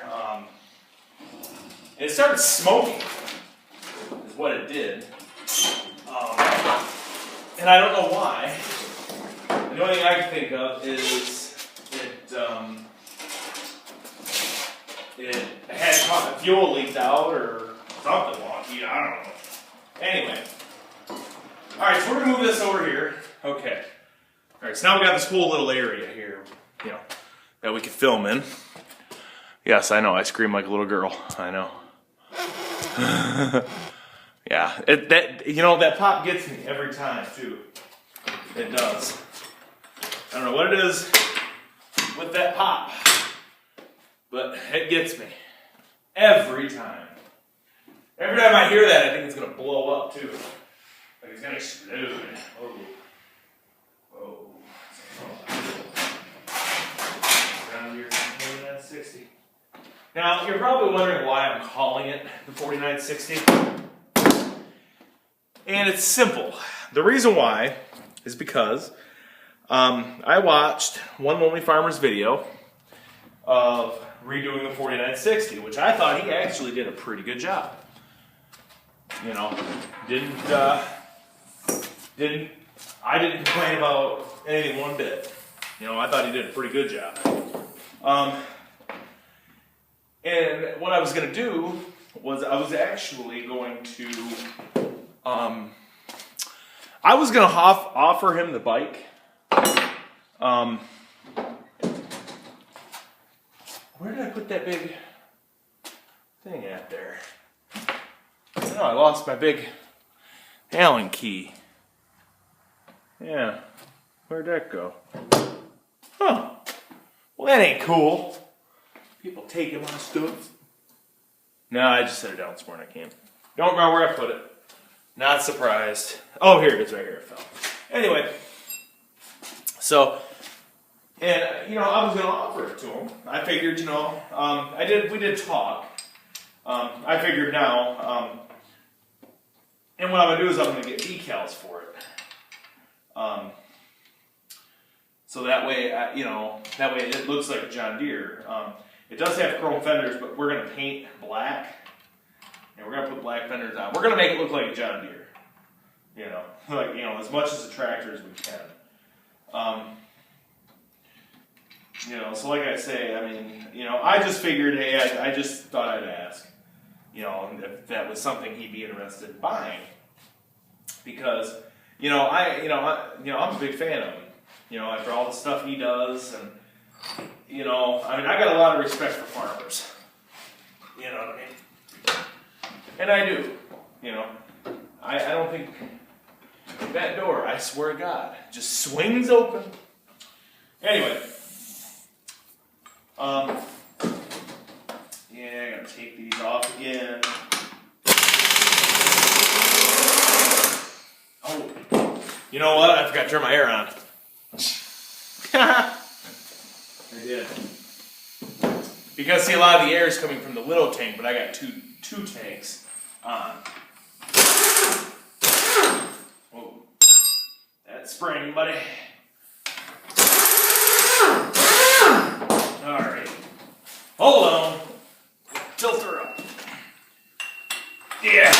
And it started smoking, is what it did. And I don't know why. The only thing I can think of is it had fuel leaked out or something wonky. I don't know. Anyway. Alright, so we're going to move this over here. Okay. Alright, so now we got this cool little area here, you know, that we could film in. Yes, I know, I scream like a little girl. I know. Yeah, that pop gets me every time, too. It does. I don't know what it is with that pop, but it gets me every time. Every time I hear that, I think it's going to blow up too. Like it's going to explode. Oh. Whoa. Around here, 4960. Now, you're probably wondering why I'm calling it the 4960. And it's simple. The reason why is because I watched One Lonely Farmer's video of redoing the 4960, which I thought he actually did a pretty good job. You know, I didn't complain about anything one bit. You know, I thought he did a pretty good job. And what I was going to do was I was actually going to offer him the bike. Where did I put that big thing at there? Oh, I lost my big Allen key. Yeah, where'd that go? Huh. Well, that ain't cool. People taking my stuff. No, I just set it down this morning. I can't. Don't remember where I put it. Not surprised. Oh, here it is, right here. It fell. Anyway, so, and you know, I was gonna offer it to him. I figured, you know, we did talk. I figured now, and what I'm gonna do is I'm gonna get decals for it. So that way, that way it looks like a John Deere. It does have chrome fenders, but we're gonna paint black, and we're gonna put black fenders on. We're gonna make it look like a John Deere. You know, like, you know, as much as a tractor as we can. You know, so like I say, I mean, you know, I just figured, hey, I just thought I'd ask, you know, if that was something he'd be interested in buying, because, you know, I'm a big fan of him. You know, after all the stuff he does, and you know, I mean, I got a lot of respect for farmers. You know what I mean? And I do. You know, I don't think that door, I swear to God, just swings open. Anyway, yeah, I gotta take these off again. Oh, you know what? I forgot to turn my air on. I did. Because see, a lot of the air is coming from the little tank, but I got two tanks on. Whoa. That's spraying, buddy. Alright. Hold on. Tilt her up. Yeah.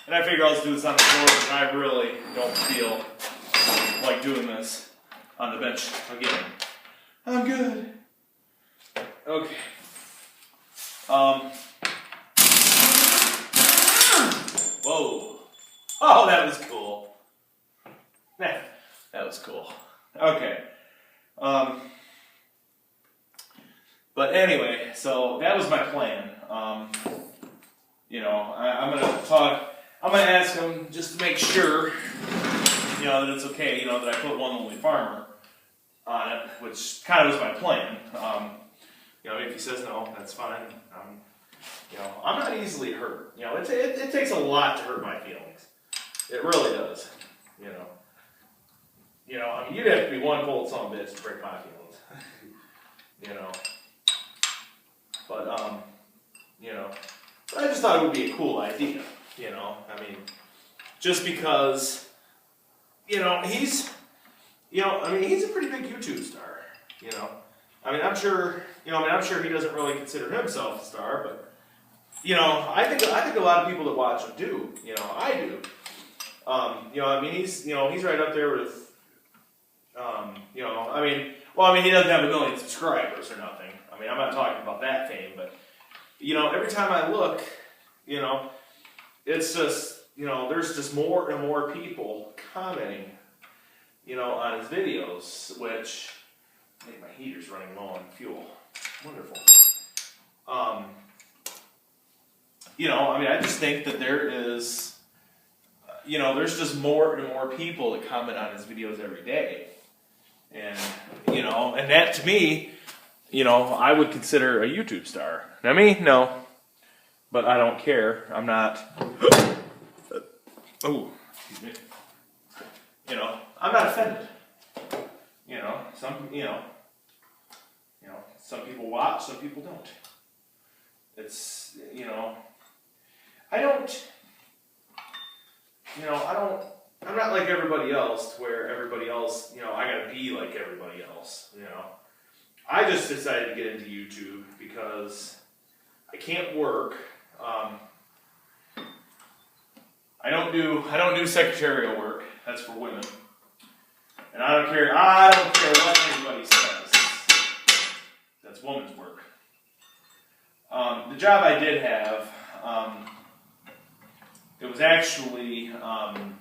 And I figure I'll just do this on the floor, but I really don't feel like doing this on the bench again. I'm good. Okay. Whoa. Oh, that was cool. That was cool. Okay. But anyway, so that was my plan. You know, I'm gonna ask him just to make sure, you know, that it's okay, you know, that I put One Lonely Farmer on it, which kind of was my plan. You know, if he says no, that's fine. You know, I'm not easily hurt. You know, it takes a lot to hurt my feelings. It really does. You know, I mean, you'd have to be one cold son of a bitch to break my feelings. You know, but you know, I just thought it would be a cool idea. You know, I mean, just because, you know, he's a pretty big YouTube star. You know, I'm sure he doesn't really consider himself a star, but you know, I think a lot of people that watch him do. You know, I do. You know, I mean, he's right up there with, you know, he doesn't have 1 million subscribers or nothing. I mean, I'm not talking about that fame, but you know, every time I look, you know, it's just, you know, there's just more and more people commenting, you know, on his videos, which I think my heater's running low on fuel. Wonderful. You know, I mean, I just think that there is, you know, there's just more and more people that comment on his videos every day. And, you know, and that to me, you know, I would consider a YouTube star. Now me, no. but I don't care. I'm not. Oh, excuse me. You know, I'm not offended. You know, some people watch, some people don't. It's, I don't. I'm not like everybody else, to where everybody else, I gotta be like everybody else. I just decided to get into YouTube because I can't work. I don't do secretarial work. That's for women. And I don't care what anybody says. That's woman's work. The job I did have, it was actually, I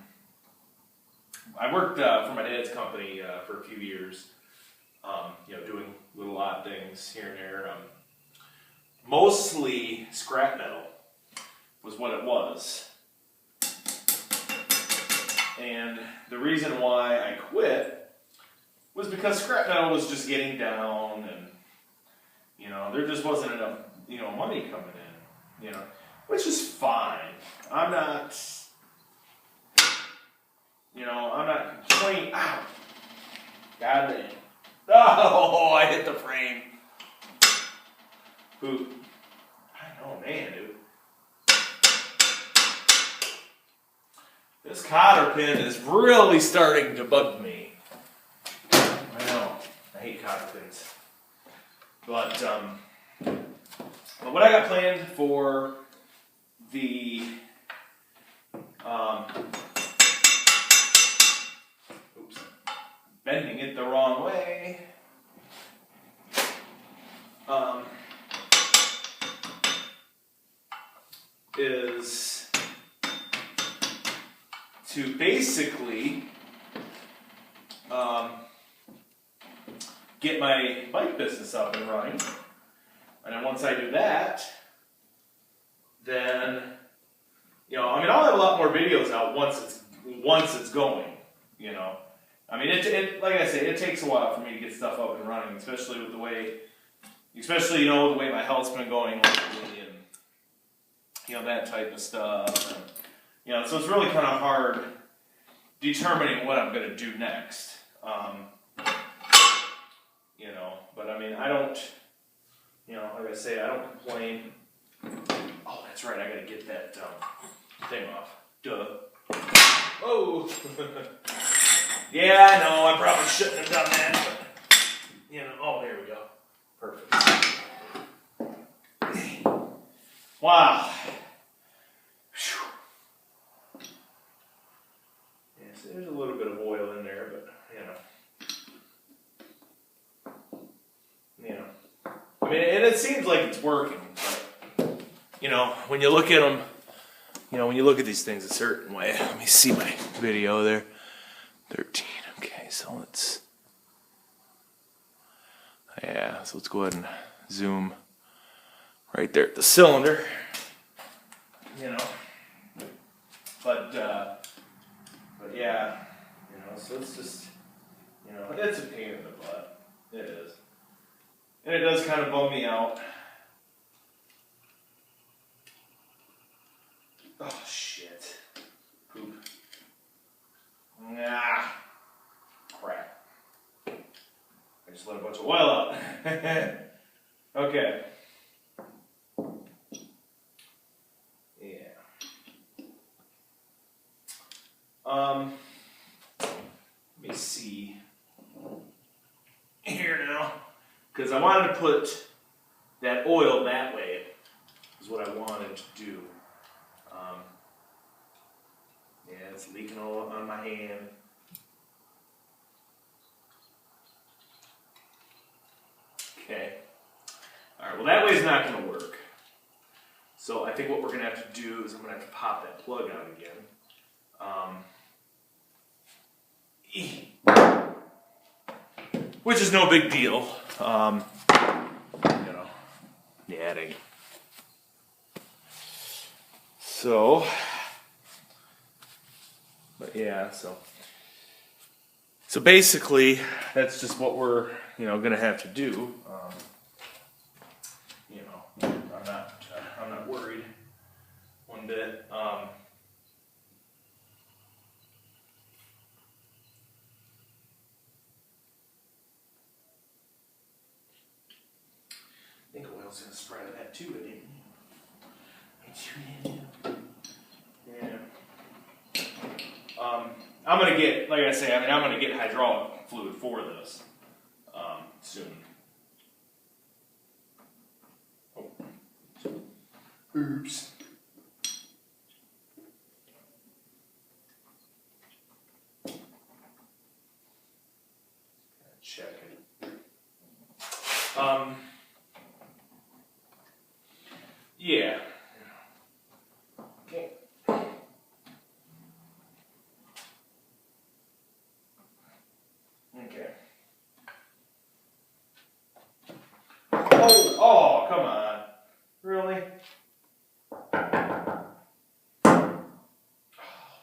worked for my dad's company for a few years, doing little odd things here and there. Mostly scrap metal was what it was. And the reason why I quit was because scrap metal was just getting down, and there just wasn't enough money coming in, which is fine. I'm not complaining. Ow! God dang. Oh, I hit the frame. Poop. I know, man, dude. This cotter pin is really starting to bug me. I know. I hate cotter pins. But what I got planned for the bending it the wrong way. Is to basically get my bike business up and running. And then once I do that, then I'll have a lot more videos out once it's going. It like I say, it takes a while for me to get stuff up and running, especially with the way my health's been going lately, and that type of stuff. And, so it's really kind of hard determining what I'm going to do next. But I don't, like I say, I don't complain. Oh, that's right, I got to get that thing off. Duh. Oh. Yeah, I know, I probably shouldn't have done that, but, oh, there we go. Perfect. Wow. Whew. Yeah, so there's a little bit of oil in there, but, and it seems like it's working, but, when you look at them, when you look at these things a certain way. Let me see my video there. 13. Okay, so let's go ahead and zoom right there at the cylinder. But yeah, so it's just, it's a pain in the butt. It is. And it does kind of bum me out. Oh, shit. Poop. Nah. Crap. I just let a bunch of oil out. Okay. Yeah. Let me see. Here now. Because I wanted to put that oil that way, is what I wanted to do. Yeah, it's leaking all on my hand. Okay. Alright, well that way's not going to work. So I think what we're going to have to do is I'm going to have to pop that plug out again. Which is no big deal. Yeah, it ain't. So, but yeah, so basically, that's just what we're, gonna have to do. I'm not worried. one bit. I think oil's gonna spread that too, I didn't. Yeah. I'm gonna get, like I say, I'm gonna get hydraulic fluid for this soon. Oh. Oops. Check it. Yeah. Okay. Okay. Oh, come on. Really? Oh,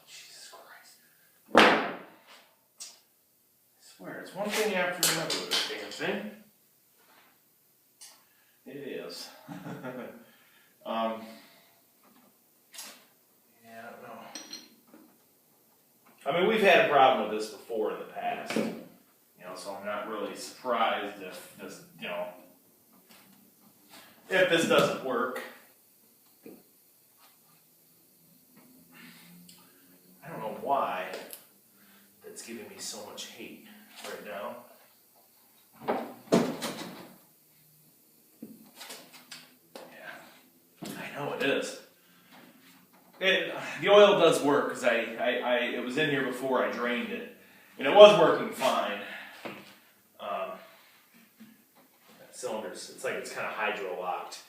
Jesus Christ. I swear, it's one thing after another with this damn thing. It is. Yeah, I don't know. I mean, we've had a problem with this before in the past. So I'm not really surprised if this, if this doesn't work. I don't know why that's giving me so much hate right now. Yeah, I know it is. The oil does work because it was in here before I drained it, and it was working fine. Cylinders, it's like it's kind of hydro locked,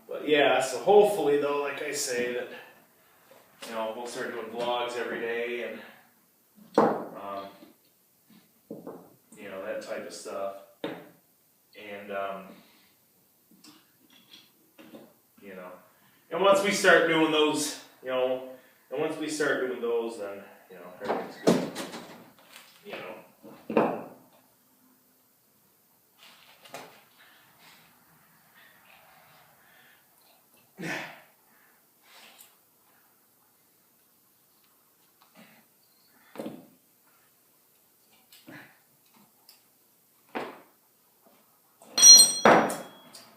But yeah, so hopefully though, like I say, that we'll start doing vlogs every day and that type of stuff, and and once we start doing those, then everything's good.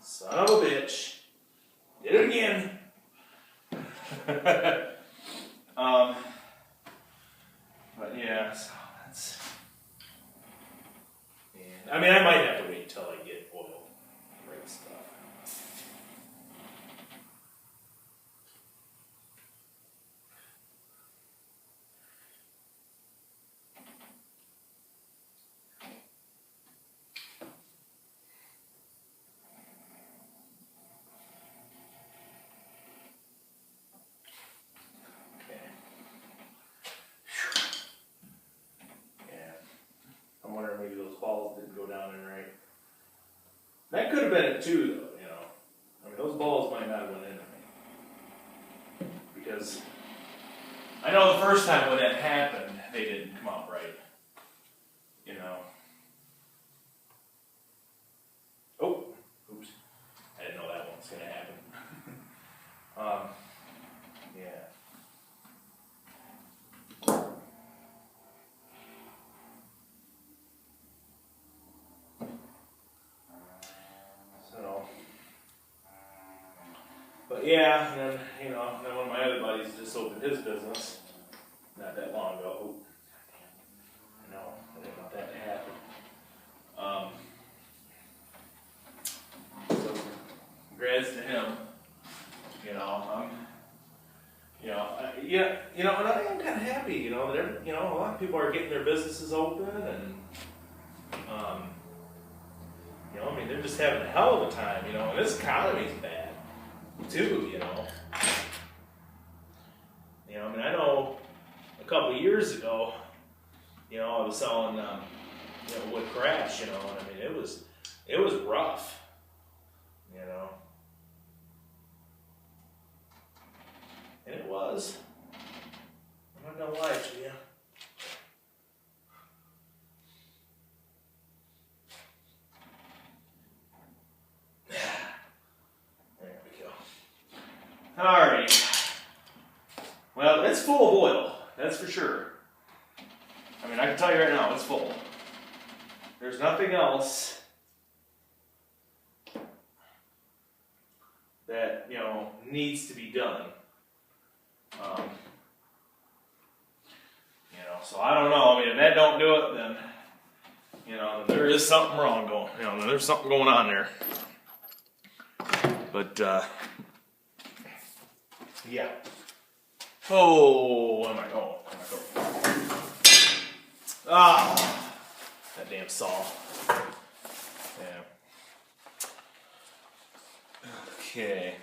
Son of a bitch. Did it again. But yeah, so that's. I mean, I might have to wait until I get oil right stuff. I'm wondering maybe those balls didn't go down in right. That could have been it too, though, I mean, those balls might not have went into me. Because I know the first time when that happened, they didn't come out right. Oh, oops. I didn't know that one was going to happen. Yeah. But yeah, and then, then one of my other buddies just opened his business not that long ago. Oh, I know, I didn't want that to happen. So, congrats to him. And I am kind of happy, that a lot of people are getting their businesses open, and I mean, they're just having a hell of a time, and this economy's bad too, I mean, I know a couple of years ago, I was selling, wood crash, and I mean, it was rough, and it was. I'm not gonna lie to you. Well, it's full of oil, that's for sure. I mean, I can tell you right now, it's full. There's nothing else that, you know, needs to be done. You know, so I don't know. I mean, if that don't do it, then, you know, there is something wrong going. You know, there's something going on there. But yeah. Oh, where am I going? Ah, that damn saw. Yeah. Okay.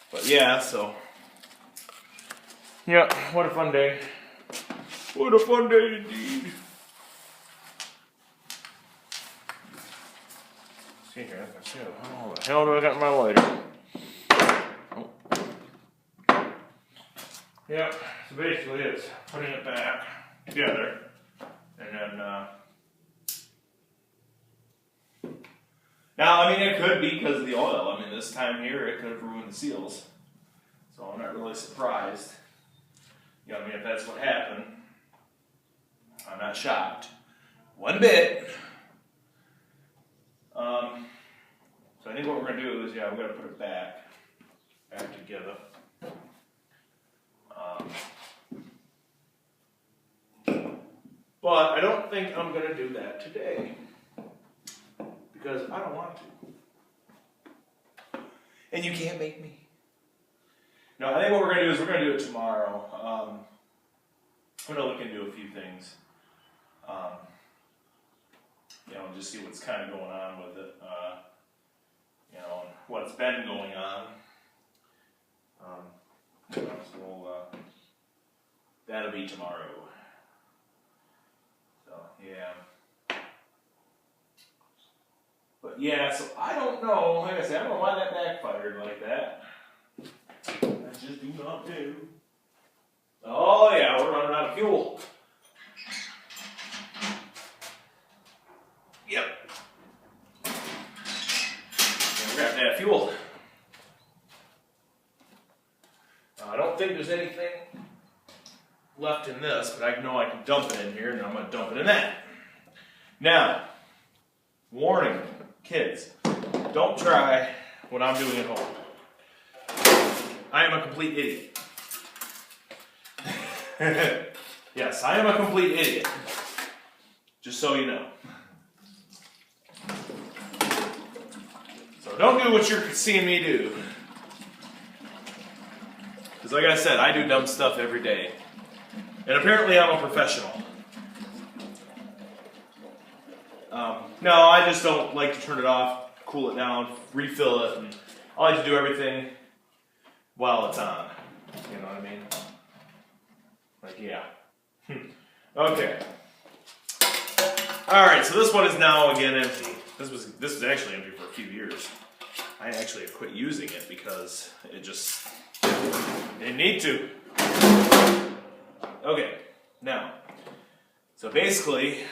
But yeah, so. Yeah, what a fun day. What a fun day indeed. See here, how the hell do I got my lighter? Oh. Yeah, so basically it's putting it back together, and then, now, I mean, it could be because of the oil. I mean, this time here, it could have ruined the seals. So I'm not really surprised. You know, I mean, if that's what happened, I'm not shocked. One bit. So I think what we're going to do is, yeah, we're going to put it back together. But I don't think I'm going to do that today. Because I don't want to. And you can't make me. No, I think what we're going to do is we're going to do it tomorrow. I'm going to look into a few things. You know, just see what's kind of going on with it. You know, and what's been going on. So that'll be tomorrow. So, yeah. But yeah, so I don't know. Like I said, I don't know why that backfired like that. I just do not do. Oh yeah, we're running out of fuel. Yep. Yeah, we're gonna have to have fuel. I don't think there's anything left in this, but I know I can dump it in here, and I'm gonna dump it in that. Now, warning, kids, don't try what I'm doing at home. I am a complete idiot. Yes, I am a complete idiot. Just so you know. So don't do what you're seeing me do. Because like I said, I do dumb stuff every day. And apparently I'm a professional. No, I just don't like to turn it off, cool it down, refill it, and I like to do everything while it's on. You know what I mean? Like, yeah. Okay. Alright, so this one is now again empty. This was actually empty for a few years. I actually have quit using it because it just didn't need to. Okay, now, so basically,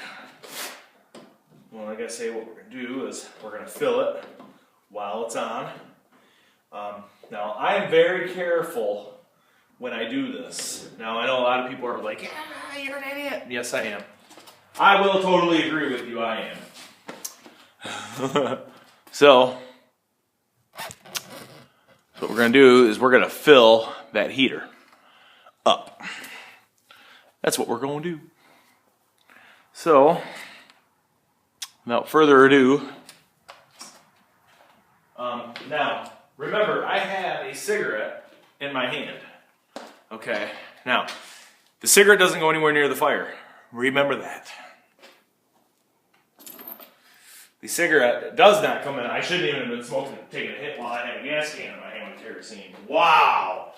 well, like I say, what we're going to do is we're going to fill it while it's on. Now, I am very careful when I do this. Now, I know a lot of people are like, yeah, you're an idiot. Yes, I am. I will totally agree with you, I am. So, what we're going to do is we're going to fill that heater up. That's what we're going to do. So, without further ado, now, remember, I have a cigarette in my hand. Okay, now, the cigarette doesn't go anywhere near the fire. Remember that. The cigarette does not come in. I shouldn't even have been smoking, taking a hit while I had a gas can in my hand with kerosene. Wow!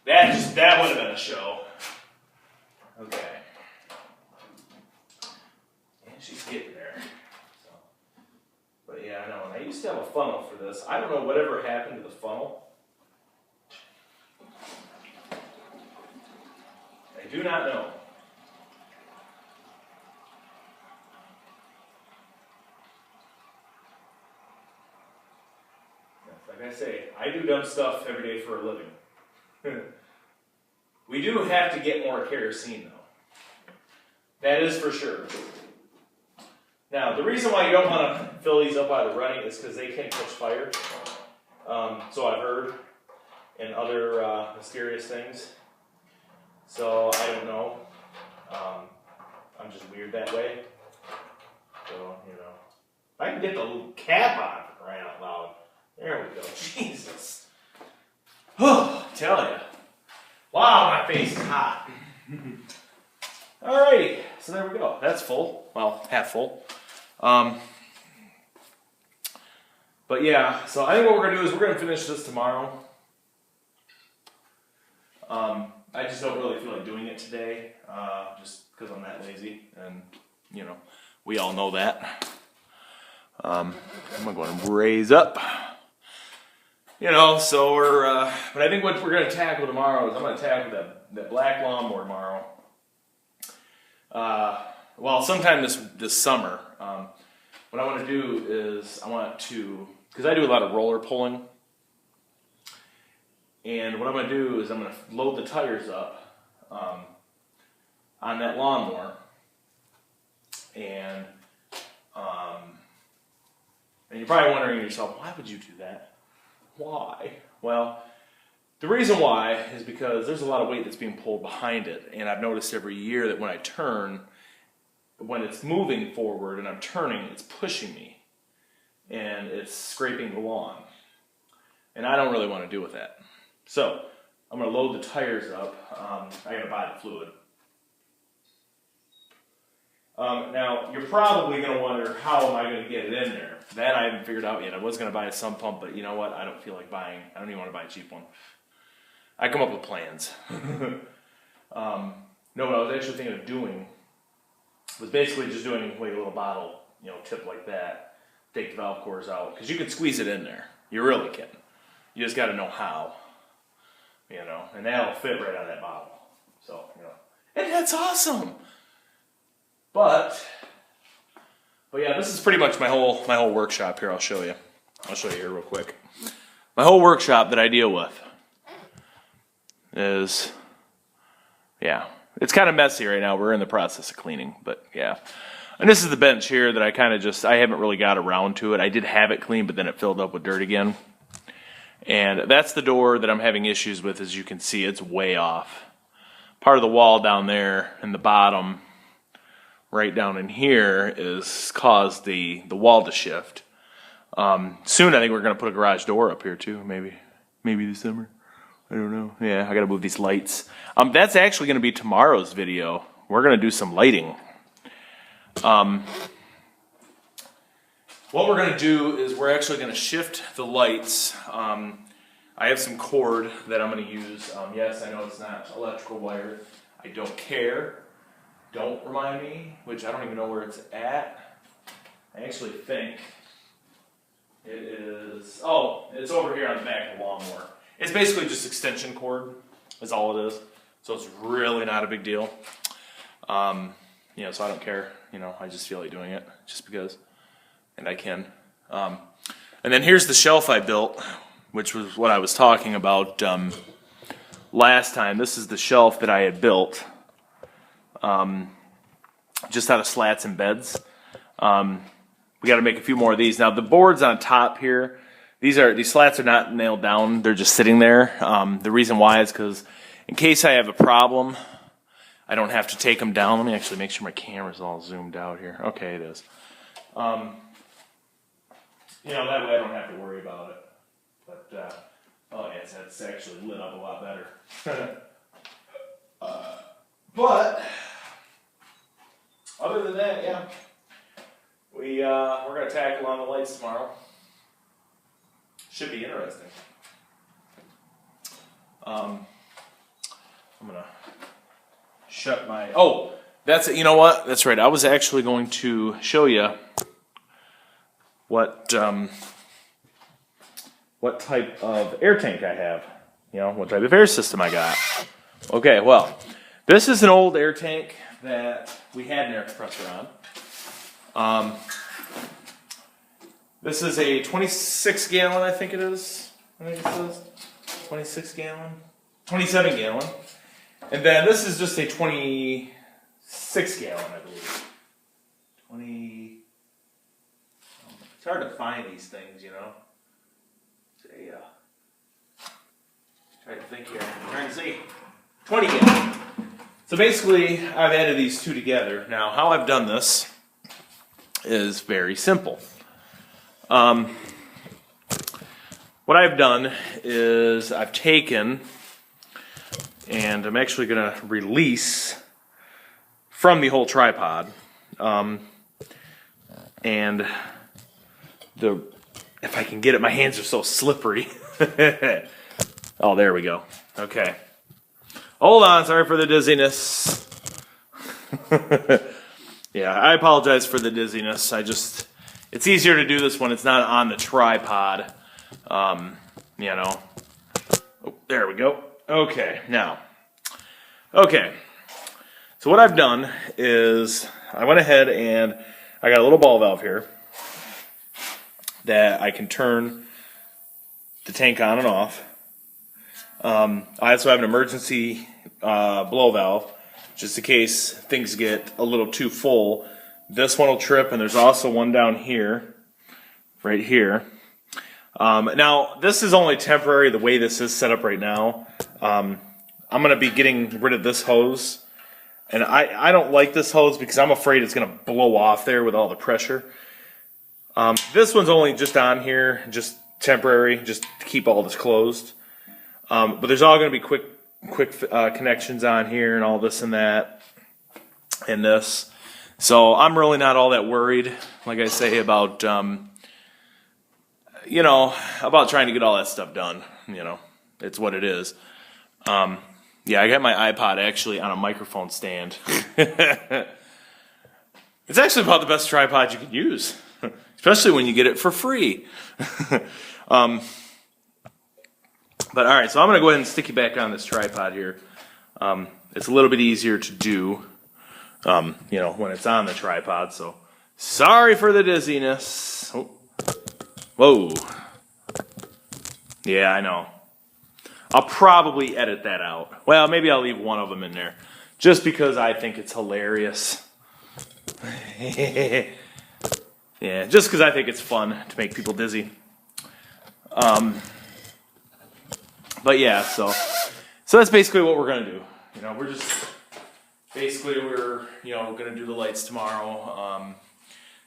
That would have been a show. Okay. And she's getting there. So. But yeah, I know. And I used to have a funnel for this. I don't know whatever happened to the funnel. I do not know. Like I say, I do dumb stuff every day for a living. We do have to get more kerosene, though. That is for sure. Now, the reason why you don't want to fill these up out of running is because they can catch fire. So I've heard, and other mysterious things. So I don't know. I'm just weird that way. So, you know. If I can get the little cap on, for crying out loud. There we go. Jesus. Oh, tell ya. Wow, my face is hot. Alrighty, so there we go. That's full. Well, half full. But yeah, so I think what we're going to do is we're going to finish this tomorrow. I just don't really feel like doing it today, just because I'm that lazy, and, you know, we all know that. I'm going to go and raise up. You know, so we're, but I think what we're going to tackle tomorrow is I'm going to tackle that black lawnmower tomorrow. Well, sometime this summer. What I want to do is I want to, because I do a lot of roller pulling, and what I'm going to do is I'm going to load the tires up on that lawnmower, and you're probably wondering to yourself, why would you do that? Why? Well, the reason why is because there's a lot of weight that's being pulled behind it, and I've noticed every year that when I turn, when it's moving forward and I'm turning, it's pushing me, and it's scraping the lawn, and I don't really want to deal with that. So I'm going to load the tires up. I got to buy the fluid. Now, you're probably going to wonder, how am I going to get it in there? That I haven't figured out yet. I was going to buy a sump pump, but you know what? I don't feel like buying. I don't even want to buy a cheap one. I come up with plans. No, what I was actually thinking of doing was basically just doing like a little bottle, you know, tip like that. Take the valve cores out, because you can squeeze it in there. You really can. You just got to know how. You know, and that'll fit right out of that bottle. So, you know, and that's awesome. But yeah, this is pretty much my whole workshop here. I'll show you here real quick. My whole workshop that I deal with is, yeah, it's kind of messy right now. We're in the process of cleaning, but yeah. And this is the bench here that I haven't really got around to it. I did have it clean, but then it filled up with dirt again. And that's the door that I'm having issues with. As you can see, it's way off. Part of the wall down there in the bottom, right down in here, is caused the wall to shift. Soon I think we're going to put a garage door up here too, maybe this summer. I don't know. Yeah, I got to move these lights. That's actually going to be tomorrow's video. We're going to do some lighting. What we're going to do is we're actually going to shift the lights. I have some cord that I'm going to use. Yes, I know it's not electrical wire. I don't care. Don't remind me, which I don't even know where it's at. I actually think it is, oh, it's over here on the back of the lawnmower. It's basically just extension cord is all it is. So it's really not a big deal. You know, so I don't care. You know, I just feel like doing it just because. And I can. And then here's the shelf I built, which was what I was talking about last time. This is the shelf that I had built. Just out of slats and beds. We got to make a few more of these. Now the boards on top here, these slats are not nailed down. They're just sitting there. The reason why is because in case I have a problem, I don't have to take them down. Let me actually make sure my camera's all zoomed out here. Okay, it is. You know, that way I don't have to worry about it. But, oh yes, that's actually lit up a lot better. But other than that, yeah, we're gonna tackle on the lights tomorrow. Should be interesting. I'm gonna shut my. Oh, that's it. You know what? That's right. I was actually going to show you what type of air tank I have. You know, what type of air system I got. Okay, well, this is an old air tank that we had an air compressor on. This is a 26 gallon, I think it is. I think it says 26 gallon, 27 gallon. And then this is just a 26 gallon, I believe. 20. It's hard to find these things, you know. Try to think here. I'm trying to see. 20 gallon. So basically, I've added these two together. Now, how I've done this is very simple. What I've done is I've taken, and I'm actually going to release from the whole tripod, and if I can get it, my hands are so slippery. Oh, there we go. Okay. Hold on, sorry for the dizziness. Yeah, I apologize for the dizziness. It's easier to do this when it's not on the tripod. You know. Oh, there we go. Okay, now. Okay. So what I've done is I went ahead and I got a little ball valve here that I can turn the tank on and off. I also have an emergency blow valve, just in case things get a little too full. This one will trip, and there's also one down here, right here. Now, this is only temporary, the way this is set up right now. I'm going to be getting rid of this hose, and I don't like this hose because I'm afraid it's going to blow off there with all the pressure. This one's only just on here, just temporary, just to keep all this closed. But there's all going to be quick connections on here and all this and that and this. So I'm really not all that worried, like I say, about, you know, about trying to get all that stuff done. You know, it's what it is. Yeah, I got my iPod actually on a microphone stand. It's actually about the best tripod you can use, especially when you get it for free. But all right, so I'm going to go ahead and stick you back on this tripod here. It's a little bit easier to do, you know, when it's on the tripod. So sorry for the dizziness. Oh. Whoa. Yeah, I know. I'll probably edit that out. Well, maybe I'll leave one of them in there, just because I think it's hilarious. Yeah, just because I think it's fun to make people dizzy. But yeah, so that's basically what we're gonna do. You know, we're you know, gonna do the lights tomorrow.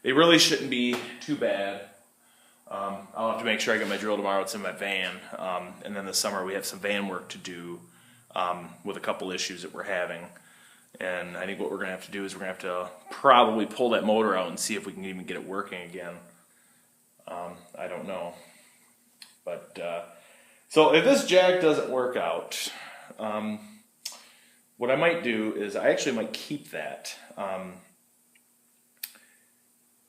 They really shouldn't be too bad. I'll have to make sure I get my drill tomorrow. It's in my van, and then this summer we have some van work to do with a couple issues that we're having. And I think what we're gonna have to do is we're gonna have to probably pull that motor out and see if we can even get it working again. I don't know, but. So if this jack doesn't work out, what I might do is I actually might keep that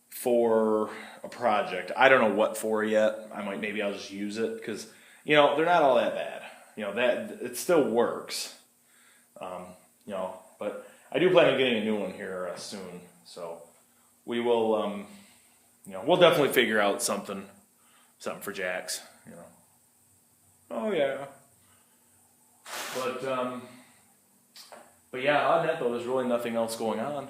for a project. I don't know what for yet. Maybe I'll just use it because, you know, they're not all that bad. You know, that it still works. You know, but I do plan on getting a new one here soon. So we will, you know, we'll definitely figure out something for jacks. You know. Oh yeah. But yeah, other than that though, there's really nothing else going on.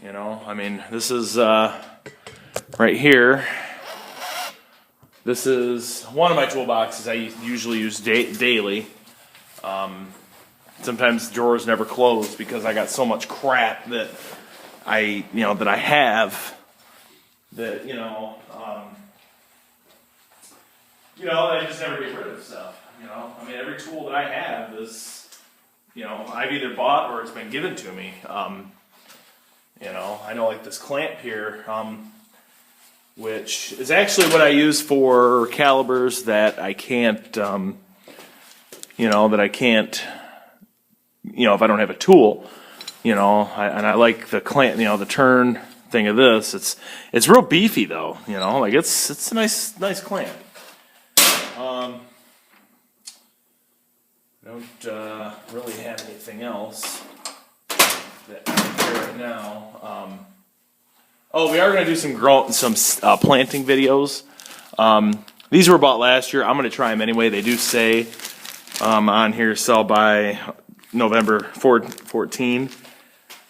You know, I mean, this is right here. This is one of my toolboxes I usually use daily. Sometimes drawers never close because I got so much crap that I have that I just never get rid of stuff. You know, I mean, every tool that I have is, you know, I've either bought or it's been given to me. You know, I know like this clamp here, which is actually what I use for calibers that I can't, if I don't have a tool, and I like the clamp, the turn thing of this. It's real beefy though, like it's a nice clamp. Don't really have anything else that right now. We are going to do some planting videos. These were bought last year. I'm going to try them anyway. They do say on here sell by November 14.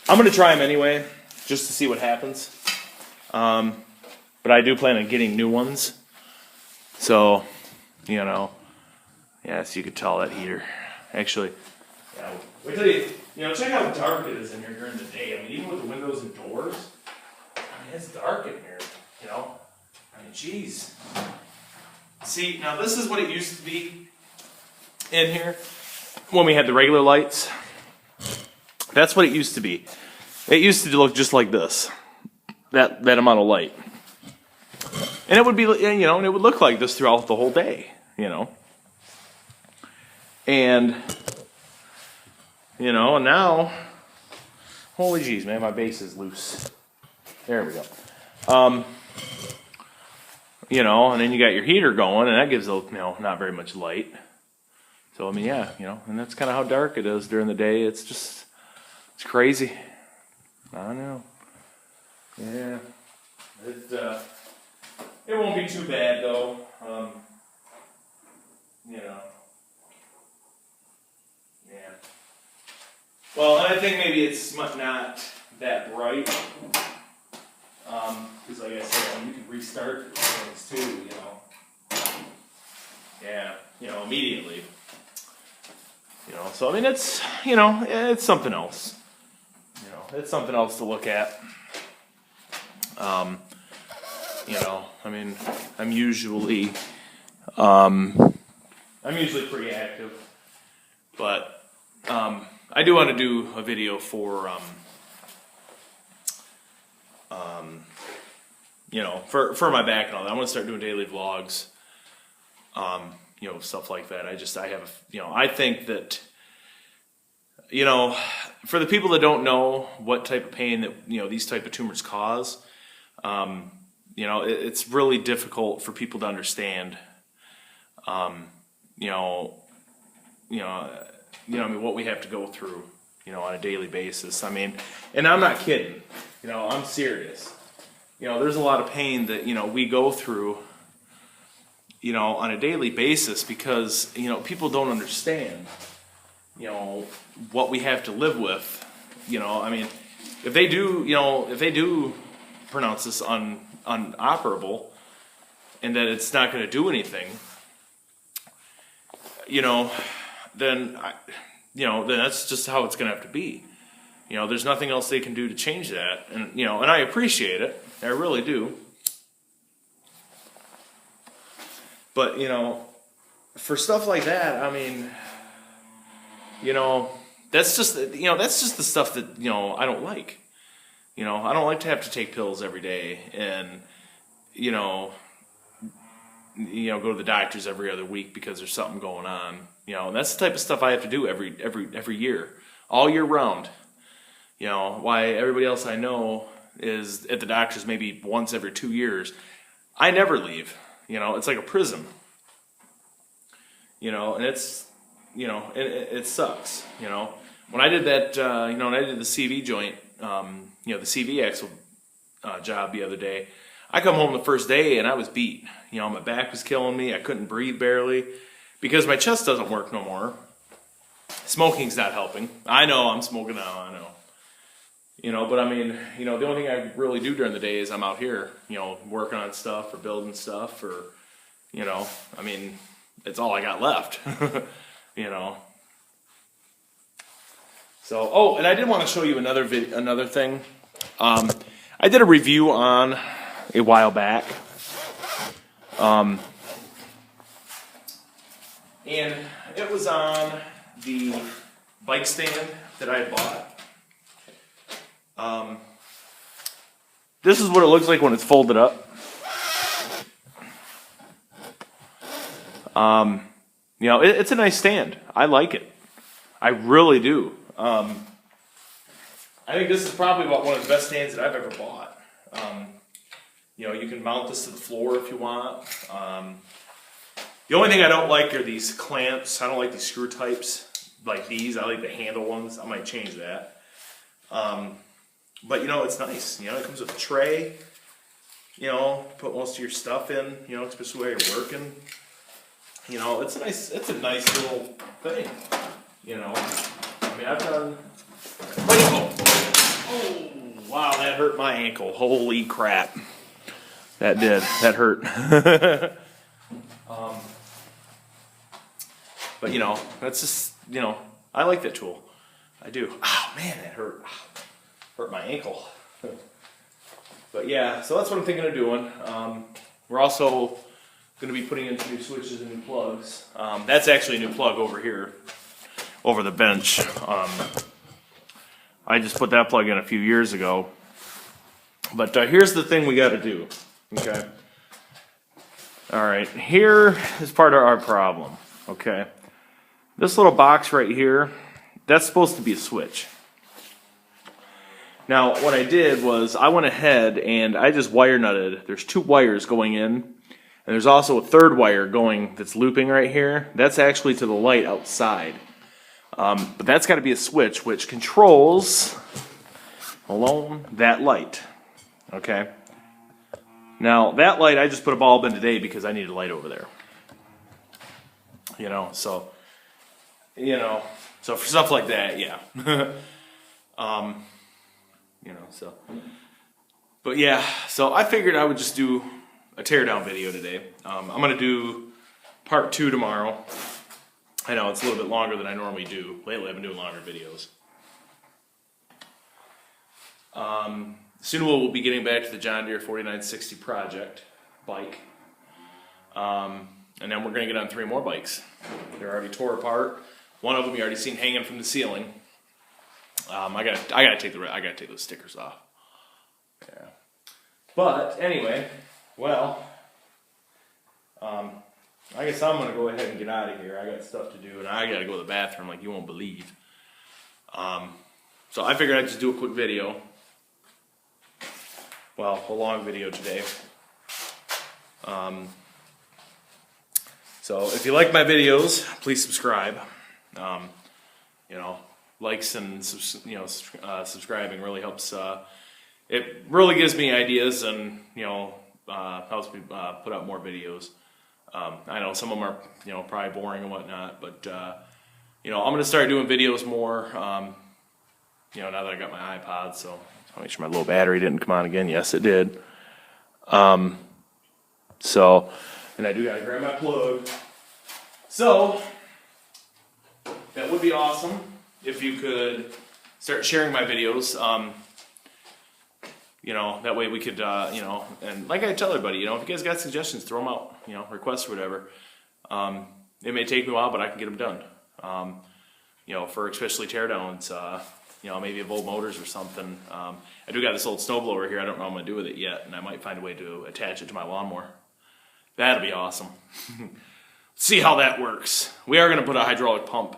I'm going to try them anyway, just to see what happens. But I do plan on getting new ones. So, you know, yeah, so you could tell that heater. Actually, yeah, wait till you know, check how dark it is in here during the day. I mean, even with the windows and doors, I mean, it's dark in here, you know. I mean, geez. See, now this is what it used to be in here when we had the regular lights. That's what it used to be. It used to look just like this, that amount of light. And it would be, you know, and it would look like this throughout the whole day, you know. And, you know, and now, holy jeez, man, my base is loose. There we go. You know, and then you got your heater going, and that gives, you know, not very much light. So, I mean, yeah, you know, and that's kind of how dark it is during the day. It's just, it's crazy. I know. Yeah. It won't be too bad, though. You know. Yeah. Well, and I think maybe it's not that bright. Because like I said, you can restart things too, you know. Yeah, you know, immediately. You know, so I mean, it's, you know, it's something else. You know, it's something else to look at. You know, I mean, I'm usually pretty active, but I do want to do a video for you know, for my back and all that. I want to start doing daily vlogs, you know, stuff like that. I have, you know, I think that, you know, for the people that don't know what type of pain that, you know, these type of tumors cause, you know, it's really difficult for people to understand, you know, I mean, what we have to go through, you know, on a daily basis. I mean, and I'm not kidding, you know, I'm serious. You know, there's a lot of pain that, you know, we go through, you know, on a daily basis because, you know, people don't understand, you know, what we have to live with. You know, I mean, if they do pronounce this unoperable and that it's not going to do anything, you know, then that's just how it's going to have to be. You know, there's nothing else they can do to change that. And, you know, and I appreciate it. I really do. But, you know, for stuff like that, I mean, you know, that's just the stuff that, you know, I don't like. You know, I don't like to have to take pills every day and, you know, go to the doctors every other week because there's something going on. You know, and that's the type of stuff I have to do every year, all year round. You know, why everybody else I know is at the doctor's maybe once every 2 years. I never leave. You know, it's like a prison. You know, and it's, you know, it sucks. You know, when I did that, you know, when I did the CV joint, you know, the CV axle job the other day, I come home the first day and I was beat. You know, my back was killing me. I couldn't breathe barely because my chest doesn't work no more. Smoking's not helping. I know I'm smoking now. I know. You know, but I mean, you know, the only thing I really do during the day is I'm out here, you know, working on stuff or building stuff or, you know, I mean, it's all I got left, you know. So, oh, and I did want to show you another thing. I did a review on a while back. And it was on the bike stand that I had bought. This is what it looks like when it's folded up. You know, it's a nice stand. I like it. I really do. I think this is probably about one of the best stands that I've ever bought. You know, you can mount this to the floor if you want. The only thing I don't like are these clamps. I don't like these screw types like these. I like the handle ones. I might change that. But, you know, it's nice. You know, it comes with a tray. You know, put most of your stuff in, you know, especially while you're working. You know, it's a nice little thing. You know, I mean, I've done. Oh, wow, that hurt my ankle. Holy crap. That did. That hurt. But, you know, that's just, you know, I like that tool. I do. Oh, man, that hurt. Hurt my ankle. But, yeah, so that's what I'm thinking of doing. We're also going to be putting in some new switches and new plugs. That's actually a new plug over here, over the bench. I just put that plug in a few years ago. But here's the thing we got to do. Okay. All right. Here is part of our problem. Okay. This little box right here, that's supposed to be a switch. Now, what I did was I went ahead and I just wire nutted. There's 2 wires going in, and there's also a 3rd wire going that's looping right here. That's actually to the light outside. But that's got to be a switch which controls alone that light. Okay. Now, that light I just put a bulb in today because I need a light over there. You know, so for stuff like that, yeah. You know, so. But yeah, so I figured I would just do a teardown video today. I'm going to do part 2 tomorrow. I know it's a little bit longer than I normally do. Lately I've been doing longer videos. Soon we'll be getting back to the John Deere 4960 project bike. And then we're going to get on 3 more bikes. They're already tore apart. One of them you already seen hanging from the ceiling. I gotta take those stickers off. Yeah. But anyway, well, I guess I'm gonna go ahead and get out of here. I got stuff to do, and I gotta go to the bathroom like you won't believe. So I figured I'd just do a quick video. Well, a long video today. So if you like my videos, please subscribe. You know, likes and subscribing really helps. It really gives me ideas and helps me put out more videos. I know some of them are probably boring and whatnot, but I'm gonna start doing videos more. Now that I got my iPod, so I'll make sure my low battery didn't come on again. Yes, it did. So, and I do gotta grab my plug. So, that would be awesome if you could start sharing my videos. That way we could, and like I tell everybody, if you guys got suggestions, throw them out, requests or whatever. It may take me a while, but I can get them done. For especially teardowns, maybe of old motors or something. I do got this old snowblower here. I don't know what I'm going to do with it yet, and I might find a way to attach it to my lawnmower. That'll be awesome. See how that works. We are going to put a hydraulic pump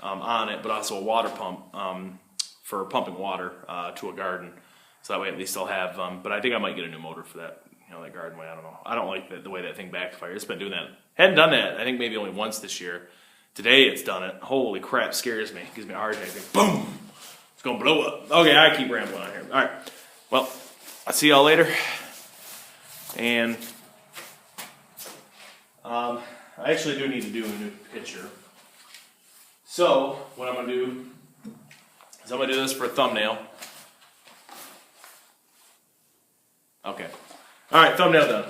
on it, but also a water pump for pumping water to a garden. So that way at least I'll have, but I think I might get a new motor for that, that garden way. I don't know. I don't like the way that thing backfires. It's been doing that. Hadn't done that, I think maybe only once this year. Today it's done it. Holy crap, scares me. Gives me a heart attack. Boom! It's going to blow up. Okay, I keep rambling on here. All right. Well, I'll see y'all later. And I actually do need to do a new picture. So what I'm going to do is I'm going to do this for a thumbnail. Okay. All right, thumbnail done.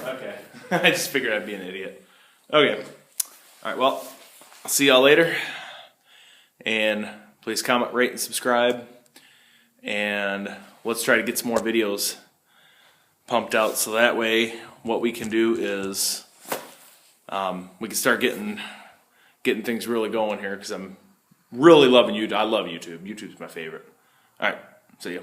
Okay. I just figured I'd be an idiot. Okay. All right, well, I'll see y'all later. And please comment, rate, and subscribe. And let's try to get some more videos pumped out so that way what we can do is we can start getting things really going here because I'm really loving YouTube. I love YouTube. YouTube's my favorite. All right, see you.